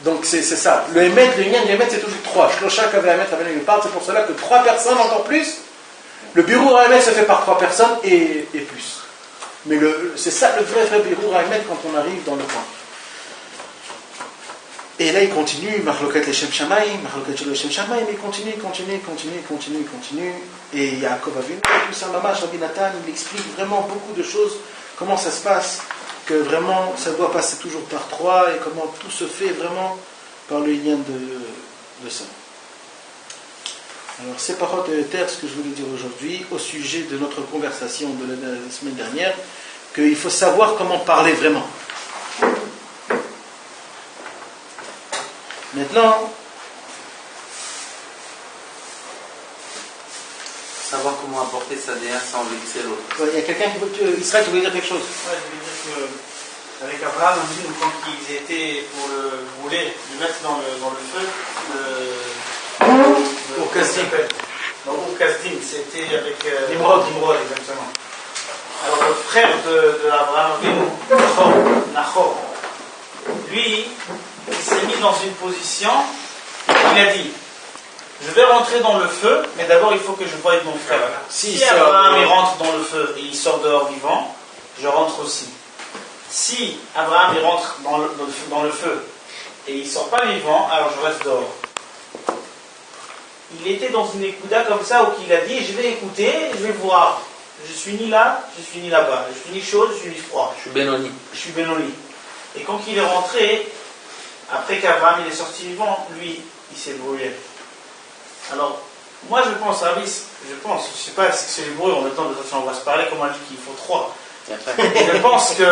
Donc c'est ça. Le Emet, le Inyan, le Emet c'est toujours 3. Shlocha Kaveh Emet, c'est pour cela que 3 personnes encore plus. Le bureau à Emet se fait par 3 personnes et plus. Mais c'est ça le vrai bureau à Emet quand on arrive dans le point. Et là il continue, Marloket Leshem Shamaim, Marloket Leshem Shamaim, il continue. Et Yaakov Avinu, tout ça, Mamash, Rabbi Nathan, il explique vraiment beaucoup de choses, comment ça se passe, que vraiment ça doit passer toujours par 3 et comment tout se fait vraiment par le lien de ça. Alors c'est paroles de terre ce que je voulais dire aujourd'hui au sujet de notre conversation de la semaine dernière, qu'il faut savoir comment parler vraiment. Maintenant, savoir comment apporter sa déesse sans vexer l'autre. Il y a quelqu'un qui veut... Israël, tu voulais dire quelque chose? Ouais, je voulais dire qu'avec Abraham, on dit quand ils étaient pour le brûler, le mettre dans le feu, Pour Kasdim. Dans Ur Kasdim, c'était avec Nimrod, exactement. Alors le frère de Abraham, Nahor, lui, il s'est mis dans une position, il a dit, je vais rentrer dans le feu, mais d'abord il faut que je voie mon frère. Si Abraham il rentre dans le feu et il sort dehors vivant, je rentre aussi. Si Abraham il rentre dans le feu et il ne sort pas vivant, alors je reste dehors. Il était dans une écouda comme ça où il a dit, je vais écouter, je vais voir. Je suis ni là, je suis ni là-bas. Je suis ni chaud, je suis ni froid. Je suis Benoni. Et quand il est rentré, après qu'Abraham il est sorti vivant, lui, il s'est brûlé. Alors, moi je pense, je sais pas si c'est les bruits, en même temps de toute façon on va se parler, comme on dit qu'il faut 3. Je pense que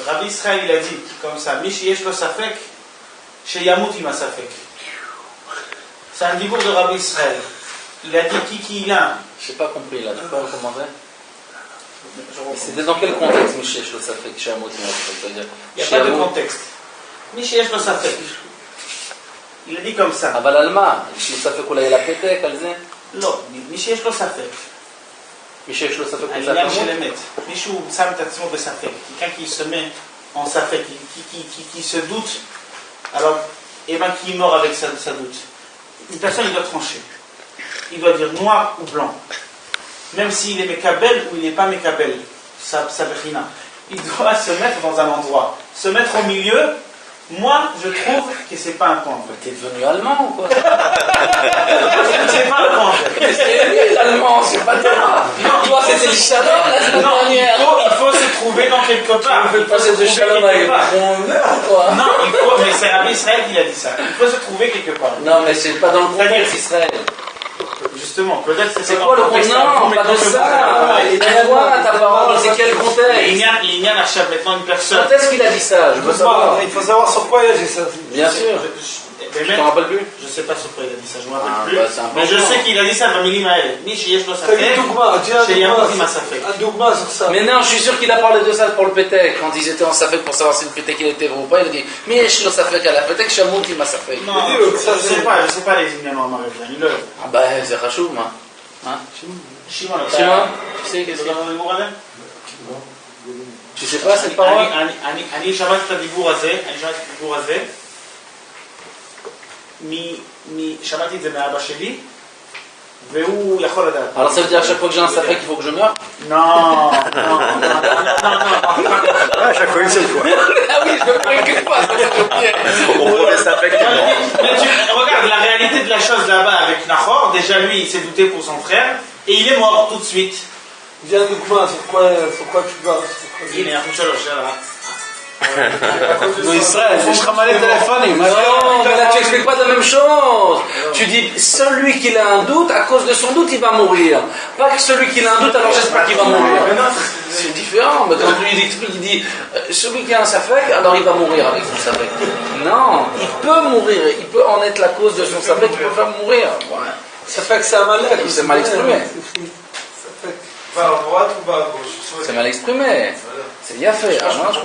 Rabbi Israël il a dit comme ça, Mishi Yesh Lo Safek, Chez Yamut Ima Safek. C'est un dibour de Rabbi Israël. Il a dit qui il a. Je n'ai pas compris là, tu peux recommander? C'était dans quel contexte Mishi Yesh Lo Safek, Chez Yamut Ima Safek? Il n'y a pas de contexte. Mishi Yesh Lo Safek. Il a dit comme ça. אבל על מה? יש לו ספק אולי על הפתק, על זה? לא, מי שיש לו ספק. מי שיש לו ספק על עניין של אמת. מישהו שם את עצמו בספק. Quelqu'un qui se met en ספק, qui se doute, alors, et bien qui meurt avec sa doute. Une personne, il doit trancher. Il doit dire noir ou blanc. Même s'il est Mekabel ou il n'est pas Mekabel. Ça bechina. Il doit se mettre dans un endroit. Se mettre au milieu. Moi, je trouve que c'est pas un point. T'es devenu allemand ou quoi? C'est pas un point. C'est l'allemand, c'est pas toi. Non, toi c'était le shalom la semaine dernière. Il faut se trouver dans quelque part. Il faut passer de shalom à quoi? Non, mais c'est Rabbi Israël qui a dit ça. Il faut se trouver quelque part. Non, mais c'est pas dans le contexte Israël. Justement, peut-être c'est quoi le contexte? Non, pas de ça. Et toi, ta parole, c'est quel contexte? Il y a maintenant une personne. Quand est-ce qu'il a dit ça? Je veux savoir. Il faut savoir sur quoi il a dit ça. Bien sûr. Tu t'en rappelles plus? Je sais pas sur quoi il a dit ça, je me Ah, rappelle plus. bah, c'est important. Mais je sais qu'il a dit ça dans Milim Maël. Michi Yesh lo T'as dit safek, Dougma, dis un chez Yamout il Dougma, m'a safek. un Dougma sur ça. Mais non, je suis sûr qu'il a parlé de ça pour le Pétek. Quand ils étaient en Safek pour savoir si le Pétek il était vrai ou pas, il a dit mais je le Safek à la Pétek, Shamout il m'a Safek. Non, Mais dis, ça, je sais pas les Indiens marocains. Il le. Ah bah c'est rachou, moi. Hein? Shimon, Shimon, tu sais qu'est-ce que tu sais pas cette parole? אני שמעתי את הדיבור הזה, שמעתי את זה מאבא שלי, והוא יכול לדעת. Alors ça veut dire à chaque fois que j'ai un Safek, il faut que je meure? Non. À chaque fois, une seule fois. Ah oui, je me prends quelque fois, ça c'est oublié. On prend les Safek. Regarde la réalité de la chose là-bas avec Nahor, déjà lui il s'est douté pour son frère, et il est mort tout de suite. Dis un Dougma, sur quoi tu vas. הנה, אנחנו שלוש, יאללה. בישראל, יש לך מלא טלפונים. Non, mais là tu expliques pas la même chose. Tu dis celui qui a un doute, à cause de son doute, il va mourir. Pas que celui qui a un doute, alors j'espère qu'il va mourir. C'est différent. Mais quand lui il explique, il dit celui qui a un safek, alors il va mourir avec son safek. Non, il peut mourir. Il peut en être la cause de son safek, il peut faire mourir. Ouais. Ça fait que c'est un malek. C'est mal exprimé. Ça fait que. Va à droite ou va à gauche? C'est mal exprimé. C'est bien fait. Ah, moi, je...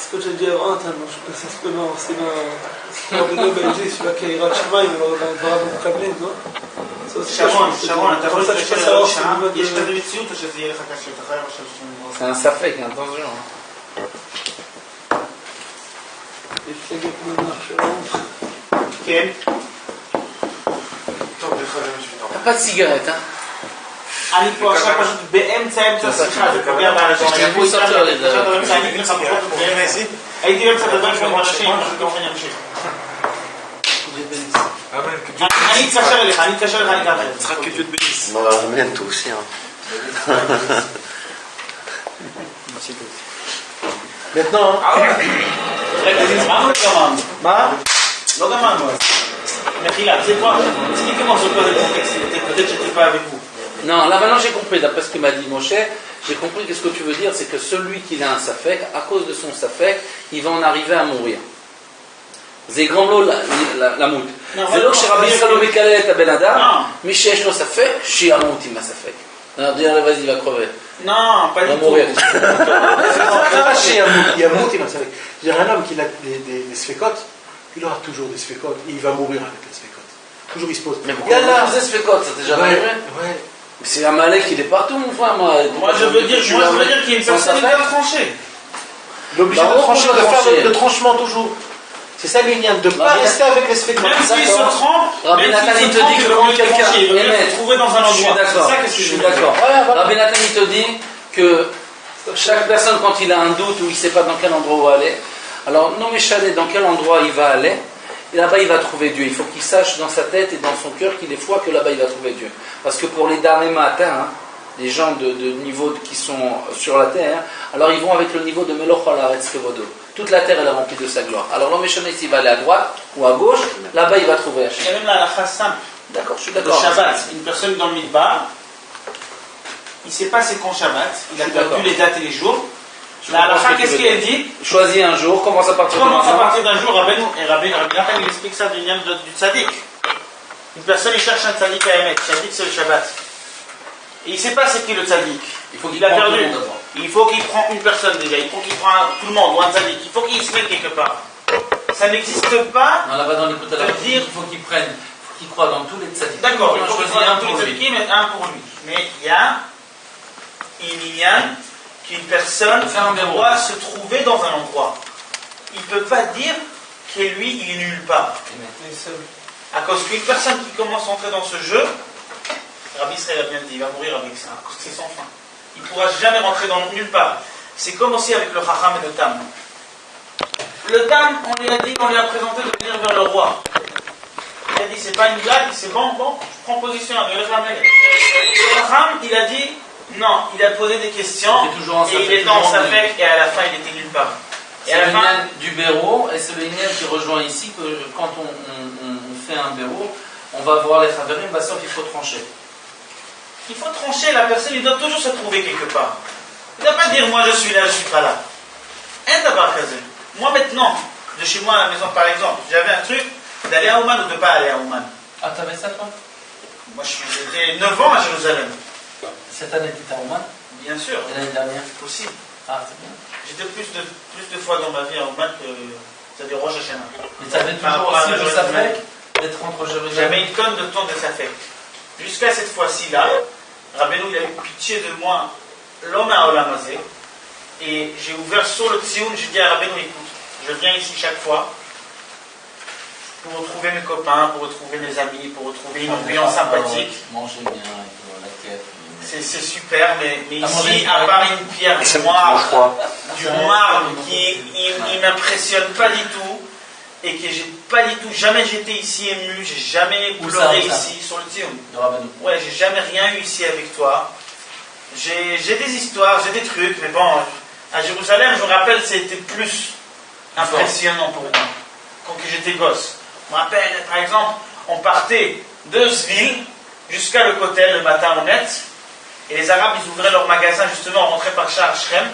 Ce que j'ai dit avant, ça se peut non, c'est dans le Belgique, celui-là qui ira de chemin, il va avoir beaucoup câblé, non? שרון, אתה יכול ça, je peux לשאול savoir שעה, si יש כזה מציאות או שזה יהיה לך קשה? אתה חייב עכשיו שאני... C'est un safek, attention. כן? טוב, דרך אגב, יש פתרון. T'as pas de cigarette, hein? אני פה עכשיו פשוט באמצע השיחה, זה פוגע באנשים. הייתי באמצע לדבר עם אנשים, פשוט לא שאני אמשיך. אני אתקשר אליך, אני אקח את זה. On va ramener tout aussi. Maintenant, רגע, גמרנו או גמרנו? מה? לא גמרנו אז. מחילה, c'est quoi? Expliquez-moi sur quoi peut-être j'étais pas avec vous. Non, là maintenant j'ai compris, d'après ce que m'a dit Moshe, j'ai compris que ce que tu veux dire, c'est que celui qui a un safek, à cause de son safek, il va en arriver à mourir. C'est grand lot la mout. C'est là que Rabbi Yisrael Mekalel et Ben Adam, mais chez Eshlo safek, chez Amout il m'a safek. Alors dire, vas-y, il va crever. Non, pas Il va du tout. mourir. C'est pas chez Yamout, il m'a savé. Je veux dire, un homme qui a des sfécotes, il aura toujours des sfécotes, et il va mourir avec les sfécotes. Toujours il se pose. Mais pourquoi on faisait ce fécote, ça t'est jamais arrivé? Ouais. C'est un Malek, il est partout, mon frère. Moi je veux dire qu'il y a une personne qui doit trancher. L'obligé de trancher, de faire le tranchement toujours. C'est ça l'union, de ne pas rester avec les sfécotes. Même s'il se trompe, Rabbi Nathan, il te dit que quand quelqu'un il veut se trouver dans un endroit. Je suis d'accord. Rabbi Nathan, il te dit que chaque personne, quand il a un doute ou il ne sait pas dans quel endroit aller, alors non mais chalet, dans quel endroit il va aller, et là-bas il va trouver Dieu. Il faut qu'il sache dans sa tête et dans son cœur qu'il est foi que là-bas il va trouver Dieu. Parce que pour les derniers matins, les gens de niveau qui sont sur la terre, alors ils vont avec le niveau de Meloch Haaretz Kevodo. Toute la terre elle est remplie de sa gloire. Alors l'homme méchant ici va aller à droite ou à gauche, là-bas il va trouver Hachem. Il y a même la halakha simple. D'accord, je suis Le d'accord. Shabbat, une personne dans le Midbar, il ne sait pas c'est quand Shabbat, il a perdu les dates et les jours. La halakha, qu'est-ce qu'elle dit? Choisis un jour, commence à partir de Commence à maintenant. partir d'un jour, Rabbi Nathan il explique ça du tzaddik. Une personne il cherche un tzaddik à émettre, tzaddik c'est le Shabbat. Et il ne sait pas c'est qui le tzaddik. Il faut qu'il Il a prenne tout perdu. le monde d'abord. Il faut qu'il prenne une personne déjà, il faut qu'il prenne tout le monde ou un tzaddik, il faut qu'il se mette quelque part. Ça n'existe pas. Non, là-bas dans l'écoute à la C'est-à-dire- il faut qu'il prenne, qu'il croit dans tous les tzaddikim. D'accord, il faut qu'il choisir prenne un un tous pour les lui. tzaddikim et un pour lui. Mais il y a une inyan qu'une personne Faire un verrou. doit se trouver dans un endroit. Il ne peut pas dire que lui, il est nulle part. À cause qu'une personne qui commence à entrer dans ce jeu, Rabbi Israël a bien dit, il va mourir avec ça, à cause que c'est sans fin. Il ne pourra jamais rentrer dans nulle part. C'est comme aussi avec le Chacham et le Tam. Le Tam, on lui a dit, qu'on lui a présenté de venir vers le roi. Il a dit, c'est pas une blague, c'est bon, je prends position, je lève la main. Le Chacham, il a dit, non, il a posé des questions, Il était toujours en et safek, il était en toujours en safek, et à la fin, il était nulle part. Et C'est à le la fin, lien du béro, et c'est le lien qui rejoint ici que quand on fait un béro, on va voir les chaverim, bah sauf qu'il faut trancher. il faut trancher, la personne, il doit toujours se trouver quelque part. Il ne doit pas dire, moi je suis là, je ne suis pas là. Un d'abord, moi maintenant, de chez moi à la maison par exemple, j'avais un truc d'aller à Ouman ou de ne pas aller à Ouman. Ah, t'avais ça toi? Moi j'étais 9 ans à Jérusalem. Cette année, tu étais à Ouman? Bien sûr. Et l'année dernière? Possible. Ah, c'est bien. J'étais plus de fois dans ma vie à Ouman que c'est-à-dire Rosh Hashanah. Et tu avais toujours aussi le Safek d'être entre Jérusalem? J'avais une tonne de temps de Safek. Jusqu'à cette fois-ci-là, Rabbeinu il a eu pitié de moi, l'homme à Olamazé, et j'ai ouvert sur le Tsioun, j'ai dit à Rabbeinu, écoute, je viens ici chaque fois pour retrouver mes copains, pour retrouver mes amis, pour retrouver une ambiance sympathique. Manger bien, la quête. C'est super, mais ici, à part une pierre noire, du marbre qui ne m'impressionne pas du tout, et que j'ai pas du tout, jamais j'étais ici ému, j'ai jamais pleuré ici, sur le Tsioun. Ouais, j'ai jamais rien eu ici avec toi. J'ai des histoires, j'ai des trucs, mais bon, à Jérusalem, je me rappelle, c'était plus impressionnant pour moi, quand j'étais gosse. Je me rappelle, par exemple, on partait de Zville jusqu'à le Kotel le matin honnête, et les Arabes, ils ouvraient leur magasin, justement, on rentrait par Sha'ar Shrem,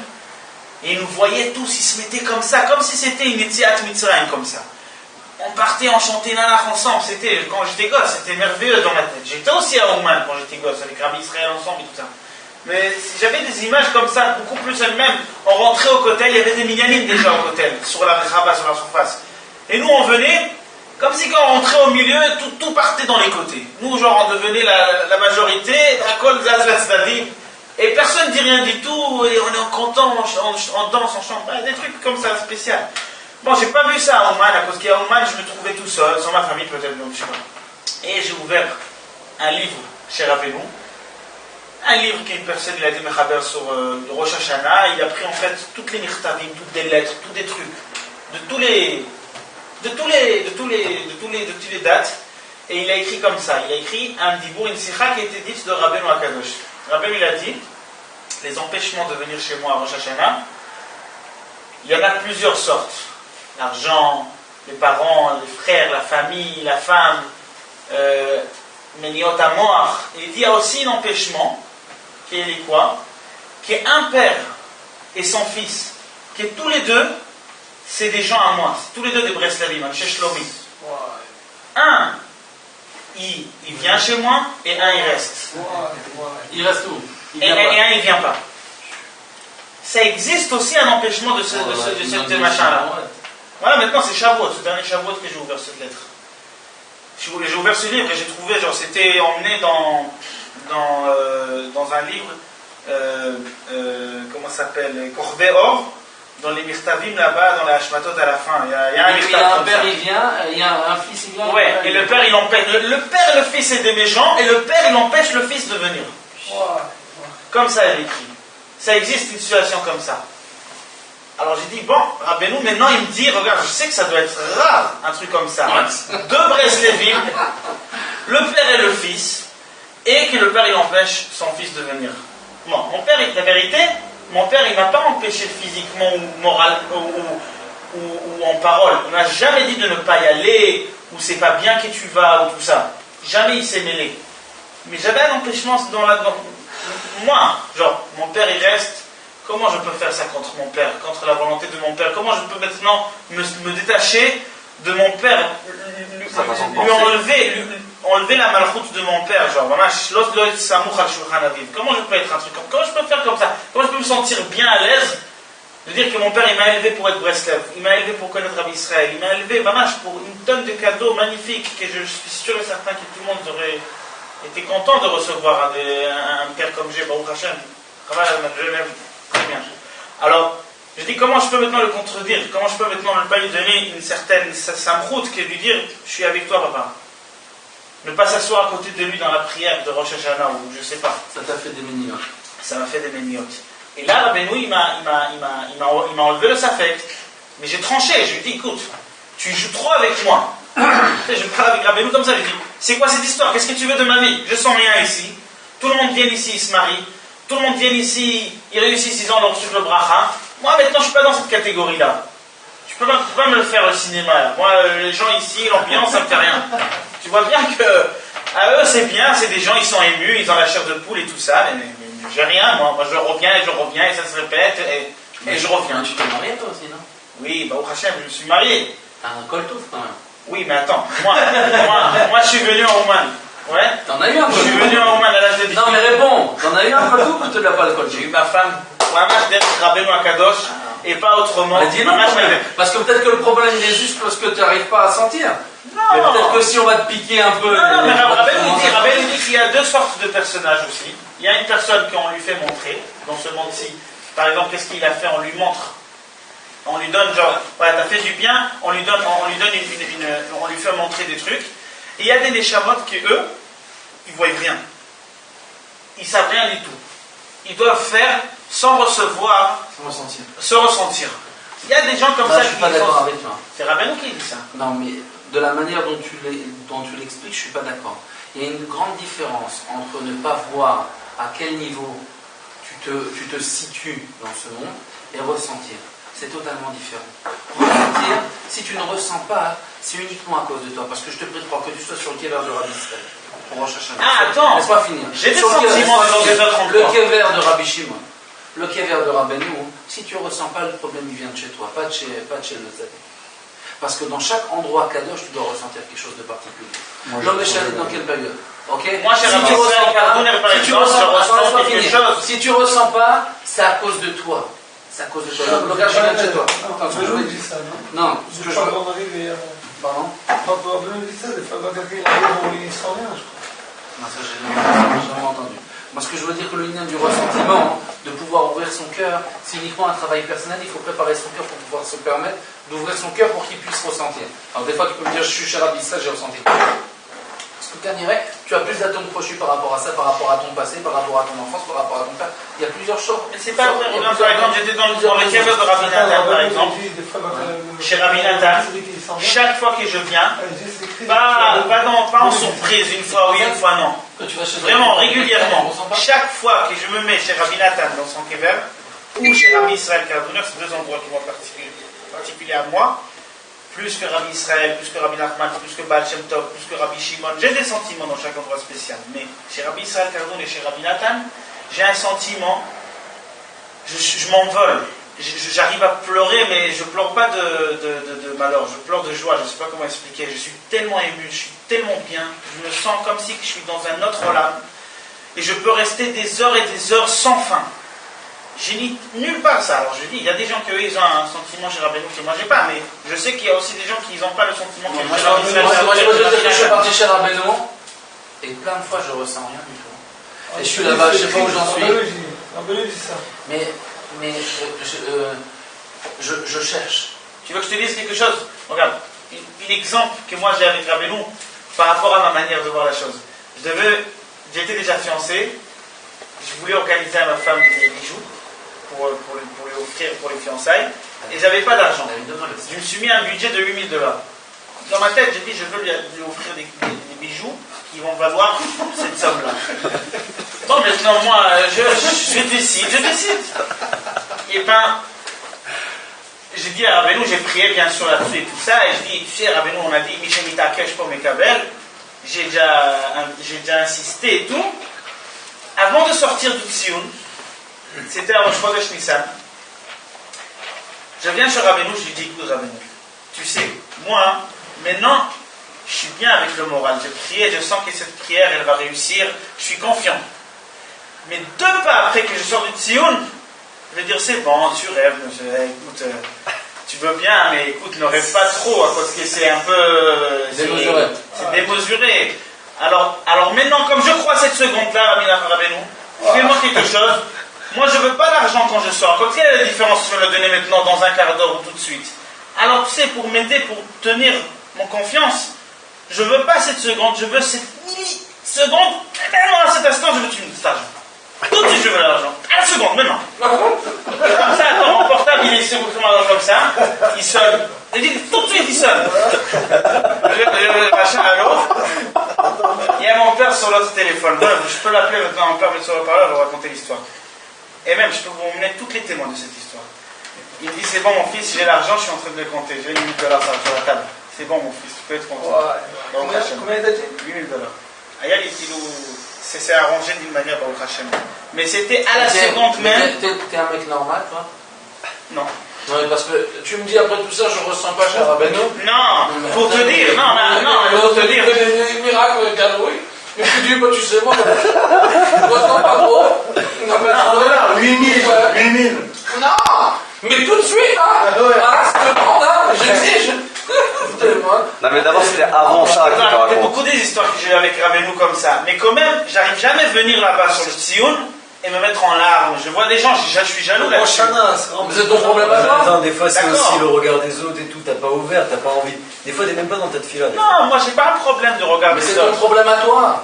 et ils nous voyaient tous, ils se mettaient comme ça, comme si c'était une Yetziat Mitzrayim, comme ça. On partait, on chantait Nanach ensemble, c'était, quand j'étais gosse, c'était merveilleux dans ma tête. J'étais aussi à Ouman quand j'étais gosse, avec Rabbi Israël ensemble et tout ça. Mais j'avais des images comme ça, beaucoup plus elles-mêmes. On rentrait au Kotel, il y avait des minyanim déjà au Kotel, sur la Rechava, sur la surface. Et nous, on venait, comme si quand on rentrait au milieu, tout partait dans les côtés. Nous, genre, on devenait la majorité, Rakol, Zaz, Lazdadi, et personne ne dit rien du tout, et on est content, on danse, on chante, des trucs comme ça, spécial. Bon, j'ai pas vu ça à Ouman, à cause qu'à Ouman, je me trouvais tout seul, sans ma famille peut-être, donc je sais pas. Et j'ai ouvert un livre chez Rabbeinu, un livre qu'une personne, il a dit Mechaber sur le Rosh Hashanah, il a pris en fait toutes les mirtavim, toutes des lettres, tous des trucs, de toutes les dates, et il a écrit comme ça, il a écrit un dibour, une sikha qui a été dite de Rabbeinu Akadosh. Rabbeinu il a dit, les empêchements de venir chez moi à Rosh Hashanah, il y en a plusieurs sortes. L'argent, les parents, les frères, la famille, la femme, Meniot Amoar. Et il y a aussi un empêchement, qui est quoi? Qui est un père et son fils, qui est tous les deux, c'est des gens à moi, c'est tous les deux des Breslavim, chez Shlomi. Un, il vient chez moi, et un, il reste. Il reste où? Et un, il vient pas. Ça existe aussi un empêchement de ce machin-là. Voilà, maintenant c'est Shavuot, ce dernier Shavuot que j'ai ouvert cette lettre. J'ai ouvert ce livre et j'ai trouvé, genre, c'était emmené dans un livre, comment ça s'appelle, Corvée Or, dans les Mirtavim là-bas, dans les Hashmatot à la fin. Il y a un Mirtav comme ça. Il vient, il y a un fils, il vient. Ouais, et le père il empêche. Le père et le fils c'est des méchants, et le père il empêche le fils de venir. Comme ça il écrit. Ça existe une situation comme ça. Alors j'ai dit, bon, Rabbeinu, maintenant il me dit, regarde, je sais que ça doit être rare, un truc comme ça. Deux Breslévim, le père et le fils, et que le père il empêche son fils de venir. Bon, mon père, la vérité, mon père il m'a pas empêché physiquement ou moral ou en parole. Il m'a jamais dit de ne pas y aller, ou c'est pas bien que tu vas, ou tout ça. Jamais il s'est mêlé. Mais j'avais un empêchement dans moi, genre, mon père il reste. Comment je peux faire ça contre mon père, contre la volonté de mon père? Comment je peux maintenant me détacher de mon père, lui enlever la malchoute de mon père, genre, comment je peux être un truc comme ça? Comment je peux faire comme ça? Comment je peux me sentir bien à l'aise de dire que mon père il m'a élevé pour être Breslev, il m'a élevé pour connaître Rabbi Israël, il m'a élevé pour une tonne de cadeaux magnifiques que je suis sûr et certain que tout le monde aurait été content de recevoir un père comme j'ai, Baruch Hashem. Je l'aime très bien. Alors, je dis comment je peux maintenant le contredire, comment je peux maintenant ne pas lui donner une certaine samroute qui est lui dire je suis avec toi papa. Ne pas s'asseoir à côté de lui dans la prière de Rosh Hashanah ou je sais pas. Ça t'a fait des méniotes. Ça m'a fait des méniotes. Et là, Rabbeinu, il m'a enlevé le safek. Mais j'ai tranché, je lui ai dit écoute, tu joues trop avec moi. Je parle avec Rabbeinu comme ça, je lui ai dit c'est quoi cette histoire? Qu'est-ce que tu veux de ma vie? Je sens rien ici. Tout le monde vient ici, il se marie. Tout le monde vient ici, ils réussissent, ils ont leur sur le bracha. Moi maintenant je ne suis pas dans cette catégorie-là. Tu peux pas me le faire le cinéma là. Moi les gens ici, l'ambiance ça me fait rien. Tu vois bien que à eux c'est bien, c'est des gens, ils sont émus, ils ont la chair de poule et tout ça, mais j'ai rien, moi je reviens et ça se répète et je reviens. Tu t'es marié toi aussi, non? Oui, bah, au Hachem, je me suis marié. T'as un col touffe quand même. Oui, mais attends, moi, je suis venu en Oman. Ouais. T'en as eu un Je col suis touffe. venu en Oman à l'âge de 10 Non, mais réponds. T'en as eu un col touffe ou tu l'as pas le col J'ai touffe? eu ma femme, Mamash Derek Rabbeinu Akadosh, et pas autrement. Dis non, Mamash quand même. Derek. Parce que peut-être que le problème il est juste parce que tu n'arrives pas à sentir. Non. Mais peut-être que si on va te piquer un peu. Non, mais on va te Rabbeinu dit qu'il y a deux sortes de personnages aussi. Il y a une personne qu'on lui fait montrer, dans ce monde-ci. Par exemple, qu'est-ce qu'il a fait? On lui montre. On lui donne genre, ouais, t'as fait du bien, on lui fait montrer des trucs. Et il y a des neshamot qui, eux, ils voient rien. Ils savent rien du tout. Ils doivent faire sans recevoir, se ressentir. Il y a des gens comme ça je qui suis pas d'accord avec toi. C'est Rabbeinu qui dit ça. Non, mais de la manière dont tu l'expliques, je suis pas d'accord. Il y a une grande différence entre ne pas voir à quel niveau tu te situes dans ce monde et ressentir. C'est totalement différent. Ressentir, si tu ne ressens pas, c'est uniquement à cause de toi. Parce que je te prie de croire que tu sois sur le kéver de Rabbi Israël. Pour Rosh Hashanah. Ah, attends. Laisse-moi finir. J'ai des Sur le kéver, sentiments dans des autres le endroits. kéver de Rabbi Shimon, le kéver de Rabbeinu, si tu ne ressens pas, le problème il vient de chez toi, pas de chez le Tzaddik. Parce que dans chaque endroit Kadosh, tu dois ressentir quelque chose de particulier. L'homme est chalet dans quelle période? Ok. Moi, chez Rabbi Israël Kardoner, par exemple, je ressens quelque chose. Si tu ressens pas, c'est à cause de toi. C'est à cause de toi. Le blocage vient de chez toi. Attends, je lui dis ça, non? Non, ce que je veux. Quand on arrive, Pardon? quand on dit ça, des fois, quand quelqu'un arrive, il sent rien, je crois. Non, ça j'ai jamais entendu. Moi, ce que je veux dire que le lien du ressentiment, de pouvoir ouvrir son cœur, c'est uniquement un travail personnel. Il faut préparer son cœur pour pouvoir se permettre d'ouvrir son cœur pour qu'il puisse ressentir. Alors des fois, tu peux me dire, je suis cher à ça, j'ai ressenti. Parce que Kanirek, tu as plus d'atomes crochus par rapport à ça, par rapport à ton passé, par rapport à ton enfance, par rapport à ton père. Il y a plusieurs choses. Mais c'est pas vrai. Par exemple, j'étais dans le kéver de Rabbi Nathan, par exemple. Chez Rabbi Nathan, chaque fois que je viens, pas en surprise, une fois oui, une fois non. Vraiment, régulièrement. Chaque fois que je me mets chez Rabbi Nathan dans son kéver, ou chez Rabbi Israël Kardoner, c'est deux endroits qui vont particuliers à moi, plus que Rabbi Israël, plus que Rabbi Nachman, plus que Baal Shem Tov, plus que Rabbi Shimon. J'ai des sentiments dans chaque endroit spécial. Mais chez Rabbi Israël Kardoner et chez Rabbi Nathan, j'ai un sentiment, je m'envole. J'arrive à pleurer, mais je ne pleure pas de malheur, je pleure de joie, je ne sais pas comment expliquer. Je suis tellement ému, je suis tellement bien, je me sens comme si je suis dans un autre olam. Et je peux rester des heures et des heures sans fin. J'ai dit nulle part ça. Alors je dis, il y a des gens qui ils ont un sentiment chez Rabbeinu que moi j'ai pas, mais je sais qu'il y a aussi des gens qui n'ont pas le sentiment que Moi, je suis parti chez Rabbeinu et plein de fois je ressens rien du tout. Et je suis là-bas, je ne sais pas où j'en suis. Rabbeinu dit ça. Mais je cherche. Tu veux que je te dise quelque chose? Regarde, un exemple que moi j'ai avec Rabbeinu par rapport à ma manière de voir la chose. J'étais déjà fiancé, je voulais organiser à ma femme des bijoux pour lui offrir pour les fiançailles, et j'avais pas d'argent. Je me suis mis un budget de $8,000. Dans ma tête, j'ai dit je veux lui offrir des bijoux qui vont valoir cette somme-là. Bon, maintenant, moi, je décide. Et ben, j'ai dit à Rabbeinu, j'ai prié bien sûr là-dessus et tout ça, et je dis, tu sais, Rabbeinu, on a dit, Michelita Kesh pour mes kabel, j'ai déjà insisté et tout. Avant de sortir du Tsioun, c'était à Rosh Chodesh Nissan, je viens chez Rabbeinu, je lui dis, écoute Rabbeinu, tu sais, moi, maintenant, je suis bien avec le moral, je priais, je sens que cette prière, elle va réussir, je suis confiant. Mais 2 pas après que je sors du Tsioun, je vais dire, c'est bon, tu rêves, écoute, tu veux bien, mais écoute, ne rêve pas trop, parce que c'est un peu... Démesuré. C'est démesuré. Alors maintenant, comme je crois cette seconde-là, Rabbeinu, fais-moi quelque chose. Moi, je ne veux pas l'argent quand je sors. Quelle est la différence si je veux le donner maintenant dans un quart d'heure ou tout de suite? Alors, tu sais, pour m'aider, pour tenir mon confiance, je ne veux pas cette seconde, je veux cette milliseconde. Maintenant, à cet instant, je veux cet argent. Tout de suite, je veux l'argent. À la seconde, maintenant. Comme ça, attends, mon portable, il est sur comme ça. Il sonne. Il dit, tout de suite, il sonne. Je machin, allô? Il y a mon père sur l'autre téléphone. Voilà, je peux l'appeler maintenant, mon père va sur le parleur, il va raconter l'histoire. Et même, je peux vous emmener tous les témoins de cette histoire. Il me dit, c'est bon mon fils, j'ai l'argent, je suis en train de le compter. J'ai $8,000 sur la table. C'est bon mon fils, tu peux être content. Combien t'as dit? $8,000. Ayal, c'est arrangé d'une manière Baruch Hashem. Mais c'était à la seconde même. T'es un mec normal, toi? Non. Non, mais parce que tu me dis après tout ça, je ressens pas cher Rabbeinu. Non, pour te dire, non, pour te dire. Des miracles avec Galoui. Mais tu dis, bah, tu sais, moi, je ressens pas trop. Non, 8000. Non, mais tout de suite, hein. À ce moment-là, j'exige. Non, mais d'abord, c'était avant ça que tu Il y a racontes. beaucoup des histoires que j'ai eues avec Rabbeinu comme ça. Mais quand même, j'arrive jamais à venir là-bas sur le Tsioun et me mettre en larmes. Je vois des gens, je suis jaloux là-dessus. Mais c'est ton problème à toi. Attends, des fois, c'est D'accord. aussi le regard des autres et tout. T'as pas ouvert, t'as pas envie. Des fois, t'es même pas dans ta fila. Non, moi j'ai pas un problème de regard Mais des c'est ton autres. problème à toi.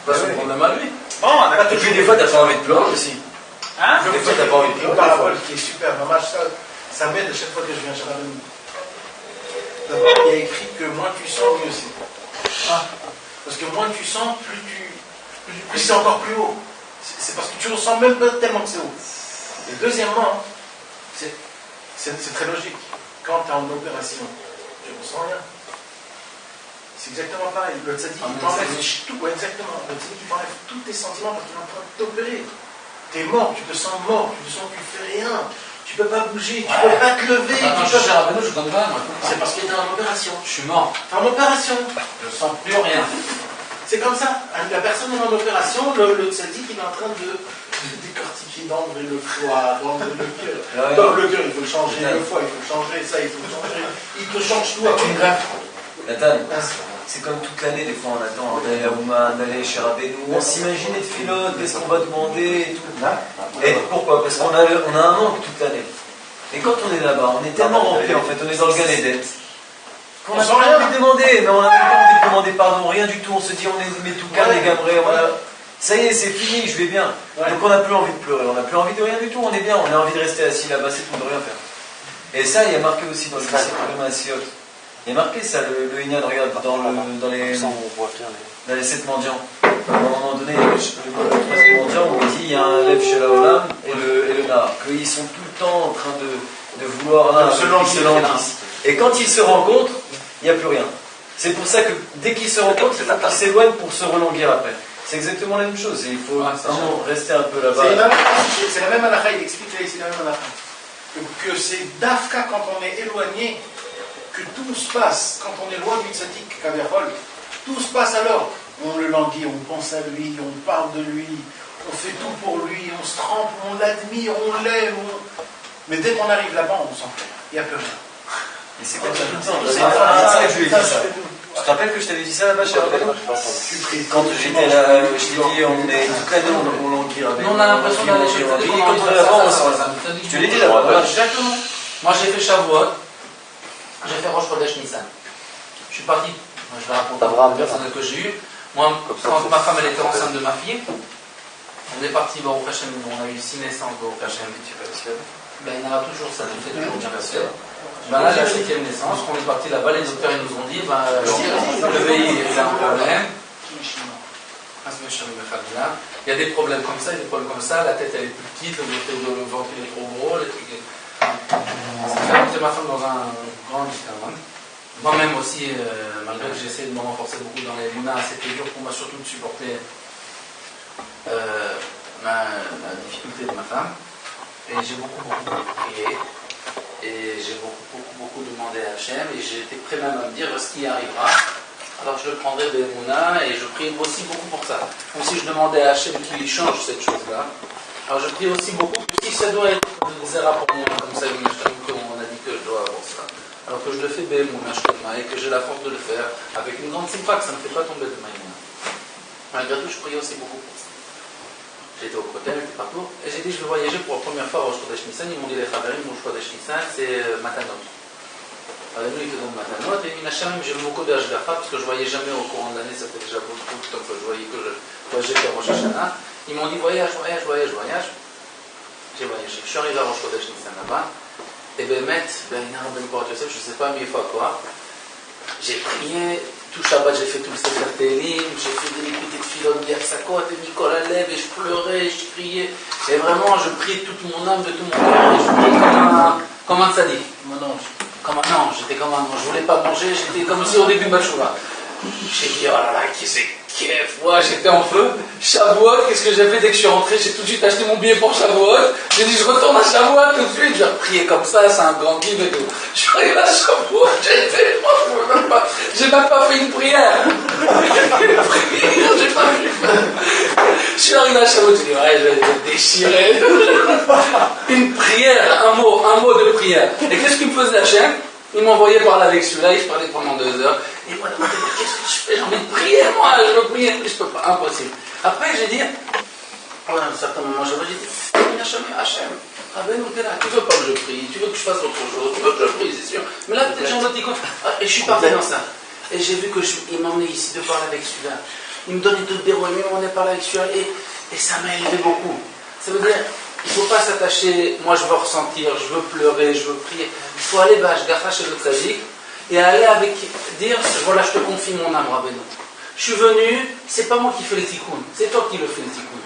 Pas son Oui. problème à lui. Bon, Et puis, des fois, t'as pas envie de pleurer aussi. hein? Je Des vous fois, dis t'as pas envie de une pleurer, parabole qui est super. Maman, ça m'aide à chaque fois que je viens chez Rabbeinu. D'abord, il y a écrit que moins tu sens, mieux c'est. Parce que moins tu sens, plus c'est encore plus haut. C'est parce que tu ne ressens même pas tellement que c'est haut. Et deuxièmement, c'est très logique. Quand tu es en opération, tu ne ressens rien. C'est exactement pareil. Le tzaddik, il t'enlève tout. Ouais, exactement. Le tzaddik, il t'enlève tous tes sentiments parce qu'il est en train de t'opérer. Tu es mort, tu te sens mort, tu te sens que tu fais rien. Tu peux pas bouger, tu peux pas te lever. Quand je suis chez Rabbeinu, je connais pas, moi. C'est parce qu'il était en opération. Je suis mort. T'es en opération. Je sens plus rien. C'est comme ça. La personne est en opération, le tzaddik, il est en train de décortiquer, d'enlever le foie, d'enlever le cœur. Ouais. Donc le cœur, il faut le changer, le foie, il faut le changer, ça, il faut le changer. Il te change tout avec une greffe. Nathan, c'est comme toute l'année, des fois on attend d'aller à Ouman, d'aller chez Rabbeinu, on s'imagine être filote, qu'est-ce qu'on va demander et tout. Et pourquoi? Parce qu'on a un manque toute l'année. Et quand on est là-bas, on est tellement rempli en fait, on est dans le Gan Eden, qu'on n'a pas envie de demander, mais on n'a même pas envie de demander pardon, rien du tout, on se dit on est met tout calme, les gamerés, ça y est, c'est fini, je vais bien. Donc on n'a plus envie de pleurer, on n'a plus envie de rien du tout, on est bien, on a envie de rester assis là-bas, c'est tout, de rien faire. Et ça, il y a marqué aussi dans le lycée de Massiot. Il y a marqué ça, le Inyan, regarde, dans les 7 mendiants. À un moment donné, le 13e mendiant où il dit il y a un lève chez la Olam et le Nar, qu'ils sont tout le temps en train de vouloir l'un se languissent. Et quand ils se rencontrent, il n'y a plus rien. C'est pour ça que dès qu'ils se rencontrent, il faut qu'ils s'éloignent pour se relanguir après. C'est exactement la même chose. Et il faut vraiment rester un peu là-bas. C'est la même halakha, il explique là ici la même halakha. Que c'est d'Afka quand on est éloigné, que tout se passe, quand on est loin du tzaddik Kaverol, tout se passe alors. On le languit, on pense à lui, on parle de lui, on fait tout pour lui, on se trempe, on l'admire, on l'aime. Mais dès qu'on arrive là-bas, on s'en fait. Il n'y a plus rien. Et c'est comme ça tout le temps. C'est ça que je lui ai dit ça. Tu te rappelles que je t'avais dit ça là-bas chez Rabbeinu? Quand j'étais là, je t'ai dit, on est toute l'année, on languit Rabbeinu. Nous, on a l'impression d'aller chez Rabbeinu. Quand on est là-bas, on s'en va. Je te l'ai dit là-bas. Exactement. Moi, j'ai fait Shavuot. J'ai fait Rosh Chodesh Nissan. Je suis parti. Moi, je vais raconter un personnel que j'ai eu. Moi, quand ma femme elle était enceinte de ma fille, on est parti Baruch Hashem, on a eu 6 naissances Baruch Hashem. Ben, il y en a toujours ça, nous fait toujours bien passer. Ben là, la 7e naissance, on est parti là-bas, les docteurs ils nous ont dit, ben, le VI il a un problème. Il y a des problèmes comme ça, des problèmes comme ça, la tête elle est plus petite, le ventre il est trop gros, les trucs. Ça fait rentrer ma femme dans un grand discount. Moi-même aussi, malgré que j'essaie de me renforcer beaucoup dans les lunas, c'était dur pour moi surtout de supporter la difficulté de ma femme. Et j'ai beaucoup prié. Et j'ai beaucoup demandé à Hachem. Et j'étais prêt même à me dire ce qui arrivera. Alors je le prendrai de Mouna et je prie aussi beaucoup pour ça. Comme si je demandais à Hachem qu'il change cette chose-là. Alors je prie aussi beaucoup que si ça doit être Zera pour moi, comme ça, comme on a dit que je dois avoir ça. Alors que je le fais Mouna et que j'ai la force de le faire avec une grande simpa que ça ne me fait pas tomber de Maïmouna. Malgré tout, je prie aussi beaucoup pour ça. J'étais au Kotel, j'étais partout. Et j'ai dit, je vais voyager pour la première fois au Rosh Chodesh Nissan. Ils m'ont dit, les Chaverim, au Rosh Chodesh Nissan, c'est Matanot. Alors, nous, ils te donnent Matanot. Et Minachem, j'ai eu beaucoup de Hashgacha, parce que je ne voyais jamais au courant de l'année, ça fait déjà beaucoup de temps que je voyais que je voyageais vers Rosh Hashanah. Ils m'ont dit, voyage. J'ai voyagé. Je suis arrivé à Rosh Chodesh Nissan là-bas. Et ben, je ne sais pas mille fois quoi. J'ai prié. Tout Shabbat, j'ai fait tout le Sefer Tehillim, j'ai fait des petites filotes d'Yafsakot, et Nicolas Lev, et je pleurais, et je priais. Et vraiment, je priais de toute mon âme, de tout mon cœur, et je priais comme un tzaddik. Non, j'étais comme un ange. Je voulais pas manger, j'étais comme si au début de Bachoula. J'ai dit, oh là là, Moi j'étais en feu. Shavuot, qu'est-ce que j'ai fait dès que je suis rentré? J'ai tout de suite acheté mon billet pour Shavuot. J'ai dit je retourne à Shavuot tout de suite. J'ai prié comme ça, c'est un grand kiff et tout. Je suis arrivé à Shavuot, j'ai même pas fait une prière. J'ai pas vu. Je suis arrivé à Shavuot, j'ai dit ouais, je vais déchirer. Une prière, un mot de prière. Et qu'est-ce qu'il me faisait Hachem? Il m'envoyait parler avec celui-là, je parlais pendant 2 heures. Et moi, qu'est-ce que je fais? J'ai envie de prier, moi, je veux prier. Je peux pas, impossible. Après, j'ai dit, à un certain moment, j'aurais dit, Hachem, Rabbeinu, t'es là, tu veux pas que je prie, tu veux que je fasse autre chose, tu veux que je prie, c'est sûr. Mais là, peut-être j'en ai dit quoi. Et je suis parti dans ça. Et j'ai vu qu'il m'emmenait ici de parler avec celui-là. Il me donnait tout le déroulé, il m'emmenait parler avec celui-là. Et ça m'a élevé beaucoup. Ça veut dire, il ne faut pas s'attacher, moi je veux ressentir, je veux pleurer, je veux prier. Il faut aller Bashgacha chez le tzaddik et aller avec, dire, voilà, je te confie mon âme, Rabbeinu. Je suis venu, c'est pas moi qui fais le tikkun, c'est toi qui le fais le tikkun.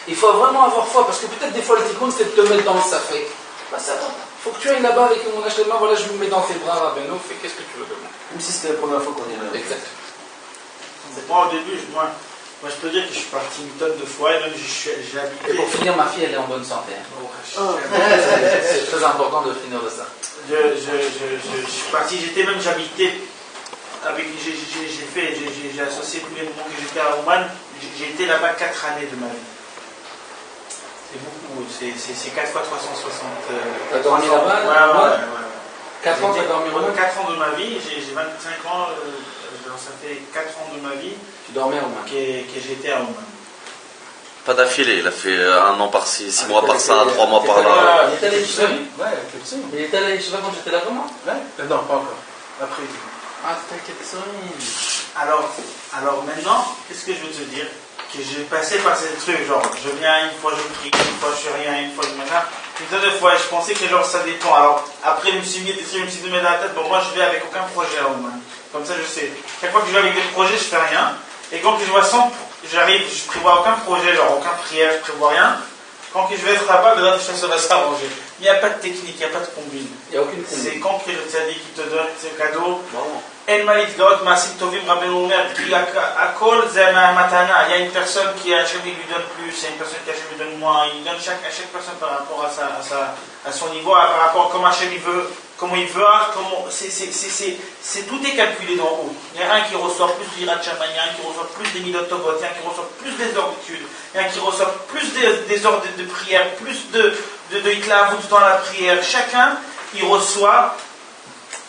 Il faut vraiment avoir foi, parce que peut-être des fois le tikkun c'est de te mettre dans le safek. Bah ça va, il faut que tu ailles là-bas avec mon main, voilà, je me mets dans tes bras, Rabbeinu, fais qu'est-ce que tu veux de moi. Même si c'était la première fois qu'on est là. Exact. Moi au début, moi je peux dire que je suis parti une tonne de fois et même j'ai habité. Et pour finir, ma fille elle est en bonne santé. C'est très important de finir de ça. Je suis parti, j'habitais avec, j'ai associé tous les moments que j'étais à Ouman, j'ai été là-bas 4 années de ma vie. C'est beaucoup, c'est 4 fois 360. T'as dormi là-bas? Ouais. 4 ans, t'as dormi là-bas? 4 ans de ma vie, j'ai 25 ans, ça fait 4 ans de ma vie. Tu dormais à Ouman? Que j'étais à Ouman. Pas d'affilée, il a fait 1 an par-ci, 6 mois par-ça, 3 mois par là. Il était allé chez lui? Ouais, avec le psy. Il était allé chez lui quand j'étais là comment? Ouais. Non, pas encore. Après. Ah, t'inquiète, ça. Alors maintenant, qu'est-ce que je veux te dire? Que j'ai passé par ces trucs, genre, je viens, une fois je prie, une fois je fais rien, une fois je machin. Une tonne de fois, je pensais que genre ça dépend. Alors, après, je me suis mis des trucs, je me suis donné dans la tête, bon, moi je vais avec aucun projet à Ouman. Comme ça, je sais. Chaque fois que je vais avec des projets, je fais rien. Et quand je vois j'arrive, je prévois aucun projet, genre aucun prière, je prévois rien. Quand je vais être là-bas, le reste, ça va s'arranger. Il n'y a pas de technique, il n'y a pas de combine. Il n'y a aucune combine. C'est quand que le tzaddik qui te donne ce cadeau. Bon. En malit gaot masim tovim Rabbeinu Omer, qui akol zema matana. Il y a une personne qui Hachem lui donne plus, il y a une personne qui Hachem lui donne moins. Il donne à chaque personne par rapport à son niveau, par rapport à comment Hachem il veut, comment il veut, tout est calculé d'en haut. Il y a un qui reçoit plus d'Irat Shamayim, il y a un qui reçoit plus des Midot Tovot, il y a un qui reçoit plus des ordres d'études, il y a un qui reçoit plus des ordres de prière, plus de Hitlavut dans la prière. Chacun, il reçoit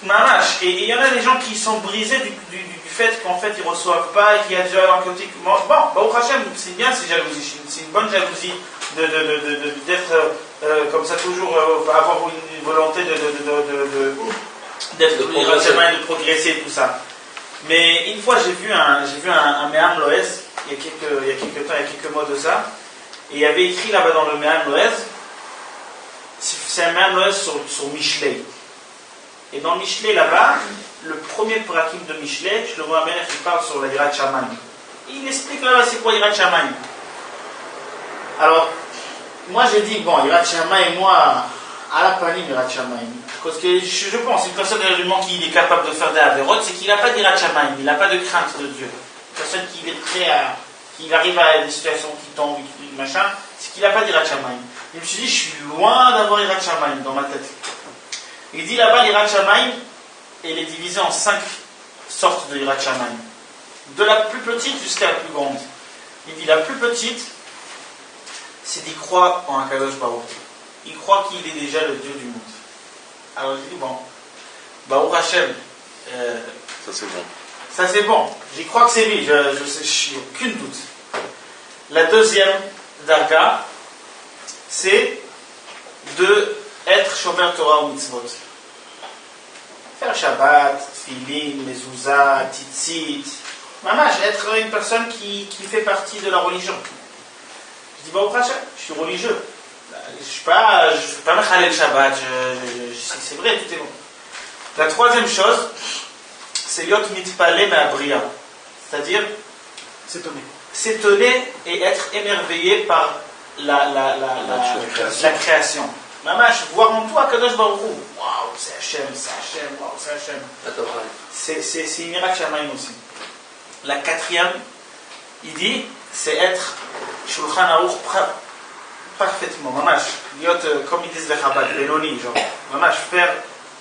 Mamash. Et il y en a des gens qui sont brisés du fait qu'en fait ils ne reçoivent pas et qu'il y a déjà l'enquête. Bon, Baruch Hashem, c'est bien ces jalousies, c'est une bonne jalousie d'être comme ça, toujours avoir une volonté d'être de progresser et tout ça. Mais une fois j'ai vu un Me'am Loez, il y a quelques mois de ça, et il y avait écrit là-bas dans le Me'am Loez, c'est un Me'am Loez sur Mishlei. Et dans Mishlei là-bas, le premier prakim de Mishlei, je le vois à Melech, il parle sur la Yirat Shamayim. Il explique là-bas c'est quoi Yirat Shamayim. Alors, moi j'ai dit, bon, Yirat Shamayim, moi, à la panim Yirat Shamayim. Parce que je pense, une personne réellement qui est capable de faire des avérotes, c'est qu'il n'a pas d'Yirat Shamayim, il n'a pas de crainte de Dieu. Une personne qui est prêt à, qui arrive à des situations qui tombent, machin, c'est qu'il n'a pas d'Yirat Shamayim. Je me suis dit, je suis loin d'avoir Yirat Shamayim dans ma tête. Il dit là-bas, l'Yirat Shamayim, elle est divisée en 5 sortes de Yirat Shamayim. De la plus petite jusqu'à la plus grande. Il dit la plus petite, c'est d'y croire en Akadosh Baruch. Il croit qu'il est déjà le Dieu du monde. Alors je dis, bon, Baruch Hashem, Ça c'est bon. ça c'est bon. J'y crois que c'est lui, je n'ai aucun doute. La deuxième darga, c'est de être Shomer Torah ou Mitzvot. Faire Shabbat, Tfilin, Mezouza, Tzitzit. Mamash, être une personne qui fait partie de la religion. Je dis, Baruch Hashem, je suis religieux. Je ne suis pas Mechalel Shabbat, c'est vrai, tout est bon. La troisième chose, c'est Yot Mitpale Me'abriya. C'est-à-dire s'étonner et être émerveillé par la création. Mamash, voir en toi Kadosh Baruch Hu. Waouh, c'est Hachem, waouh, c'est Hachem. C'est une Yirat Shamayim aussi. La quatrième, il dit, c'est être Shulchan Aruch parfaitement, mamash, comme ils disent les Chabad, Benoni, genre, mamash, faire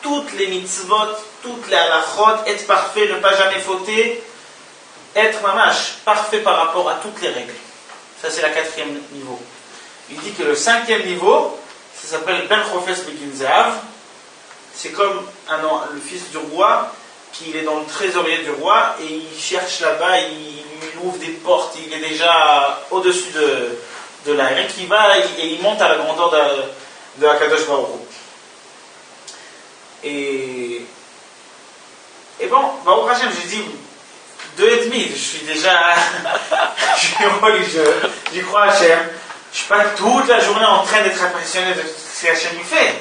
toutes les mitzvot, toutes les halachot, être parfait, ne pas jamais fauter, être mamash, parfait par rapport à toutes les règles. Ça c'est la 4e niveau. Il dit que le 5e niveau, ça s'appelle Ben Chofes Begin Zehav. C'est comme le fils du roi, qui est dans le trésorier du roi, et il cherche là-bas, il ouvre des portes, il est déjà au-dessus de l'air, et qui va et il monte à la grandeur de Akadosh Baruch Hu. Et bon, Baruch Hashem, j'ai dit 2,5, je suis déjà je suis religieux, j'y crois à Hashem, je suis pas toute la journée en train d'être impressionné de ce qu'Hachem lui fait,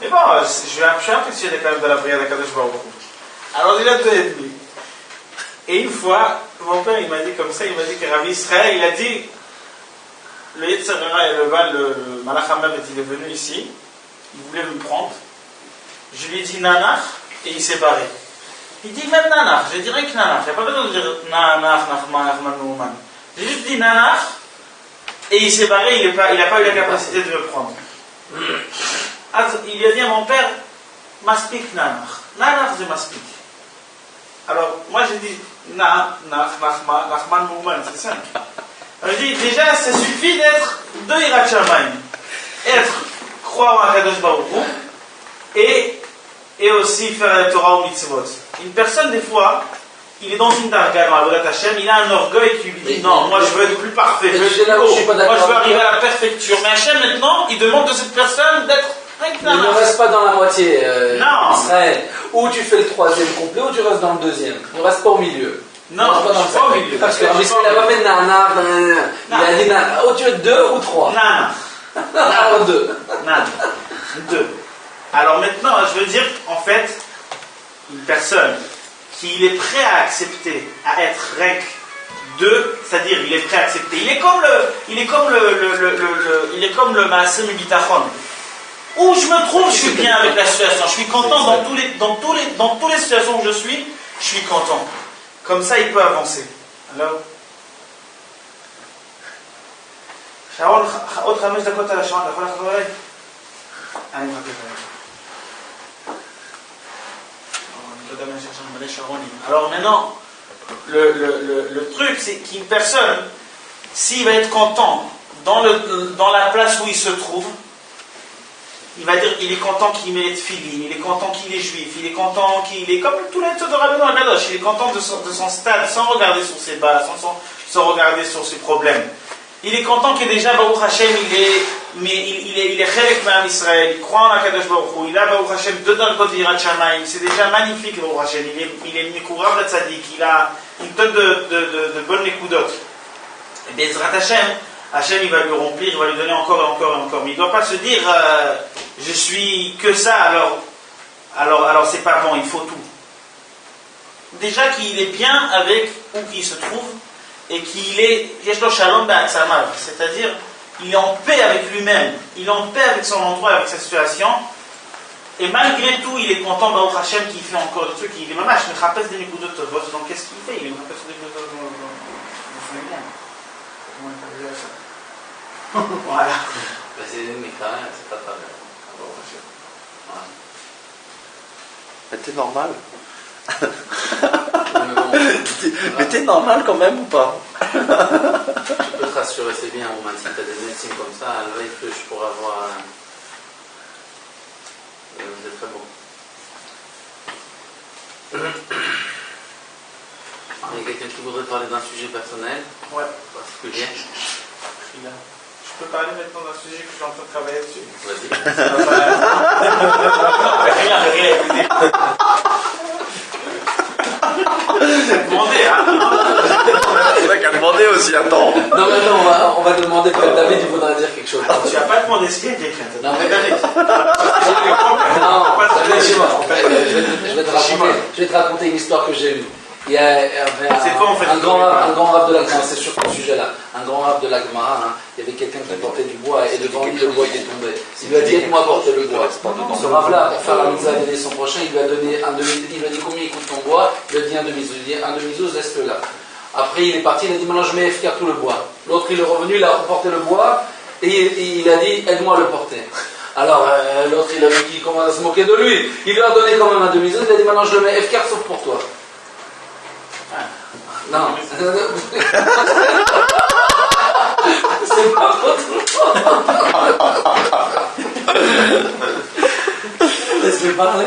mais bon, je suis impressionné quand même de la prière d'Akadosh Baruch Hu. Alors il a 2,5. Et une fois, mon père il m'a dit comme ça, il m'a dit que Rabbi Israël, il a dit, le Yetzer Hara et le Malach HaMavet, il est venu ici, il voulait me prendre, je lui ai dit Nanach, et il s'est barré. Il dit même Nanach, je dirais que Nanach, il n'y a pas besoin de dire Nanach, Nachman, Nachman, Nouman. J'ai juste dit Nanach, et il s'est barré, il n'a pas eu la capacité de me prendre. Alors, il a dit à mon père, Maspik Nanach. Nanach c'est Maspik. Alors, moi j'ai dit Nachman, Nouman, c'est simple. Alors, je dis déjà, ça suffit d'être de Hirat Shamayim. Croire en Akadosh Baruch Hu, et aussi faire la Torah ou mitzvot. Une personne, des fois, il est dans une darga, dans la Avodat Hashem, il a un orgueil qui lui dit non, moi je veux être plus parfait, je veux être plus haut, moi je veux arriver à la perfection. Mais Hashem, maintenant, il demande de cette personne d'être mais ne reste pas dans la moitié, non. Israël. Ou tu fais le 3e complet, ou tu restes dans le 2e. Ne reste pas au milieu. Non, je ne suis pas au milieu. Parce qu'il n'a pas fait nanar, il a dit nanar. Oh, tu veux 2 ou 3 Nanar. 2. Nanar. 2. Alors maintenant, je veux dire, en fait, une personne qui est prêt à accepter, à être rek 2, c'est-à-dire il est prêt à accepter. Il est comme le Maaseh Mibitachon. Où je me trouve, je suis bien avec la situation. Je suis content dans toutes les situations où je suis content. Comme ça, il peut avancer. Alors, Sharon, עוד 5 דקות על השעון, אתה יכול לחזור אליי? אני מחכה לך. Alors maintenant, le truc, c'est qu'une personne, s'il va être content dans la place où il se trouve, il va dire qu'il est content qu'il met les tefilines, il est content qu'il est juif, il est content qu'il est comme tous les taux de Rabbeinu HaKadosh, il est content de son stade, sans regarder sur ses bas, sans regarder sur ses problèmes. Il est content que déjà Baruch Hashem, il est chelek ma'am Israël, il croit en HaKadosh Baruch Hu, il a Baruch Hashem 2 dargot d'Yirat Shamayim, c'est déjà magnifique Baruch Hashem, il est Mikourav le Tzadik, il a une tonne de bonnes nekudot. Et bien Zrat Hashem, il va lui remplir, il va lui donner encore et encore et encore. Mais il ne doit pas se dire je suis que ça, alors c'est pas bon, il faut tout. Déjà qu'il est bien avec où il se trouve et qu'il est Yeshlo Shalom Ba'atzamav, c'est-à-dire il est en paix avec lui-même, il est en paix avec son endroit, avec sa situation. Et malgré tout, il est content Baruch Hashem qui fait encore des trucs, il est mamash, mais chapes des nekudot tovot, donc qu'est-ce qu'il fait? Il est chapes des nekudot tovot. Voilà. Mais quand même, c'est pas pareil. Mais t'es normal. Mais t'es normal quand même ou pas? Je peux te rassurer, c'est bien, au moins si t'as des médecines comme ça, là je pourrais avoir. C'est très beau. Il y a quelqu'un qui voudrait parler d'un sujet personnel? Ouais. Particulier? Je peux parler maintenant d'un sujet que je suis en train de travailler dessus. Vas-y. Rien. Demandez, hein. C'est là qu'à demander aussi, attends. Non, mais non, on va te demander peut-être David, il faudra dire quelque chose. Tu n'as pas demandé ce qu'il y a quelqu'un. Non, mais David. Je vais te raconter une histoire que j'ai eue. Il y avait un grand rab de la Gemara, c'est sur ce sujet-là, un grand rab de la Gemara, il y avait quelqu'un qui portait du bois et devant lui le bois était tombé. Il lui a dit aide-moi à porter le bois. Ce rab-là, pour faire la mitzvah d'aider son prochain, il lui a donné il lui a dit combien il coûte ton bois, il lui a dit un demi-zouz, laisse-le là. Après, il est parti, il a dit maintenant je mets FK tout le bois. L'autre, il est revenu, il a porté le bois et il a dit aide-moi à le porter. Alors, l'autre, il a vu qu'il commence à se moquer de lui. Il lui a donné quand même un demi-zone, il a dit maintenant je le mets FK sauf pour toi. Non. C'est pas votre. Laisse-le parler.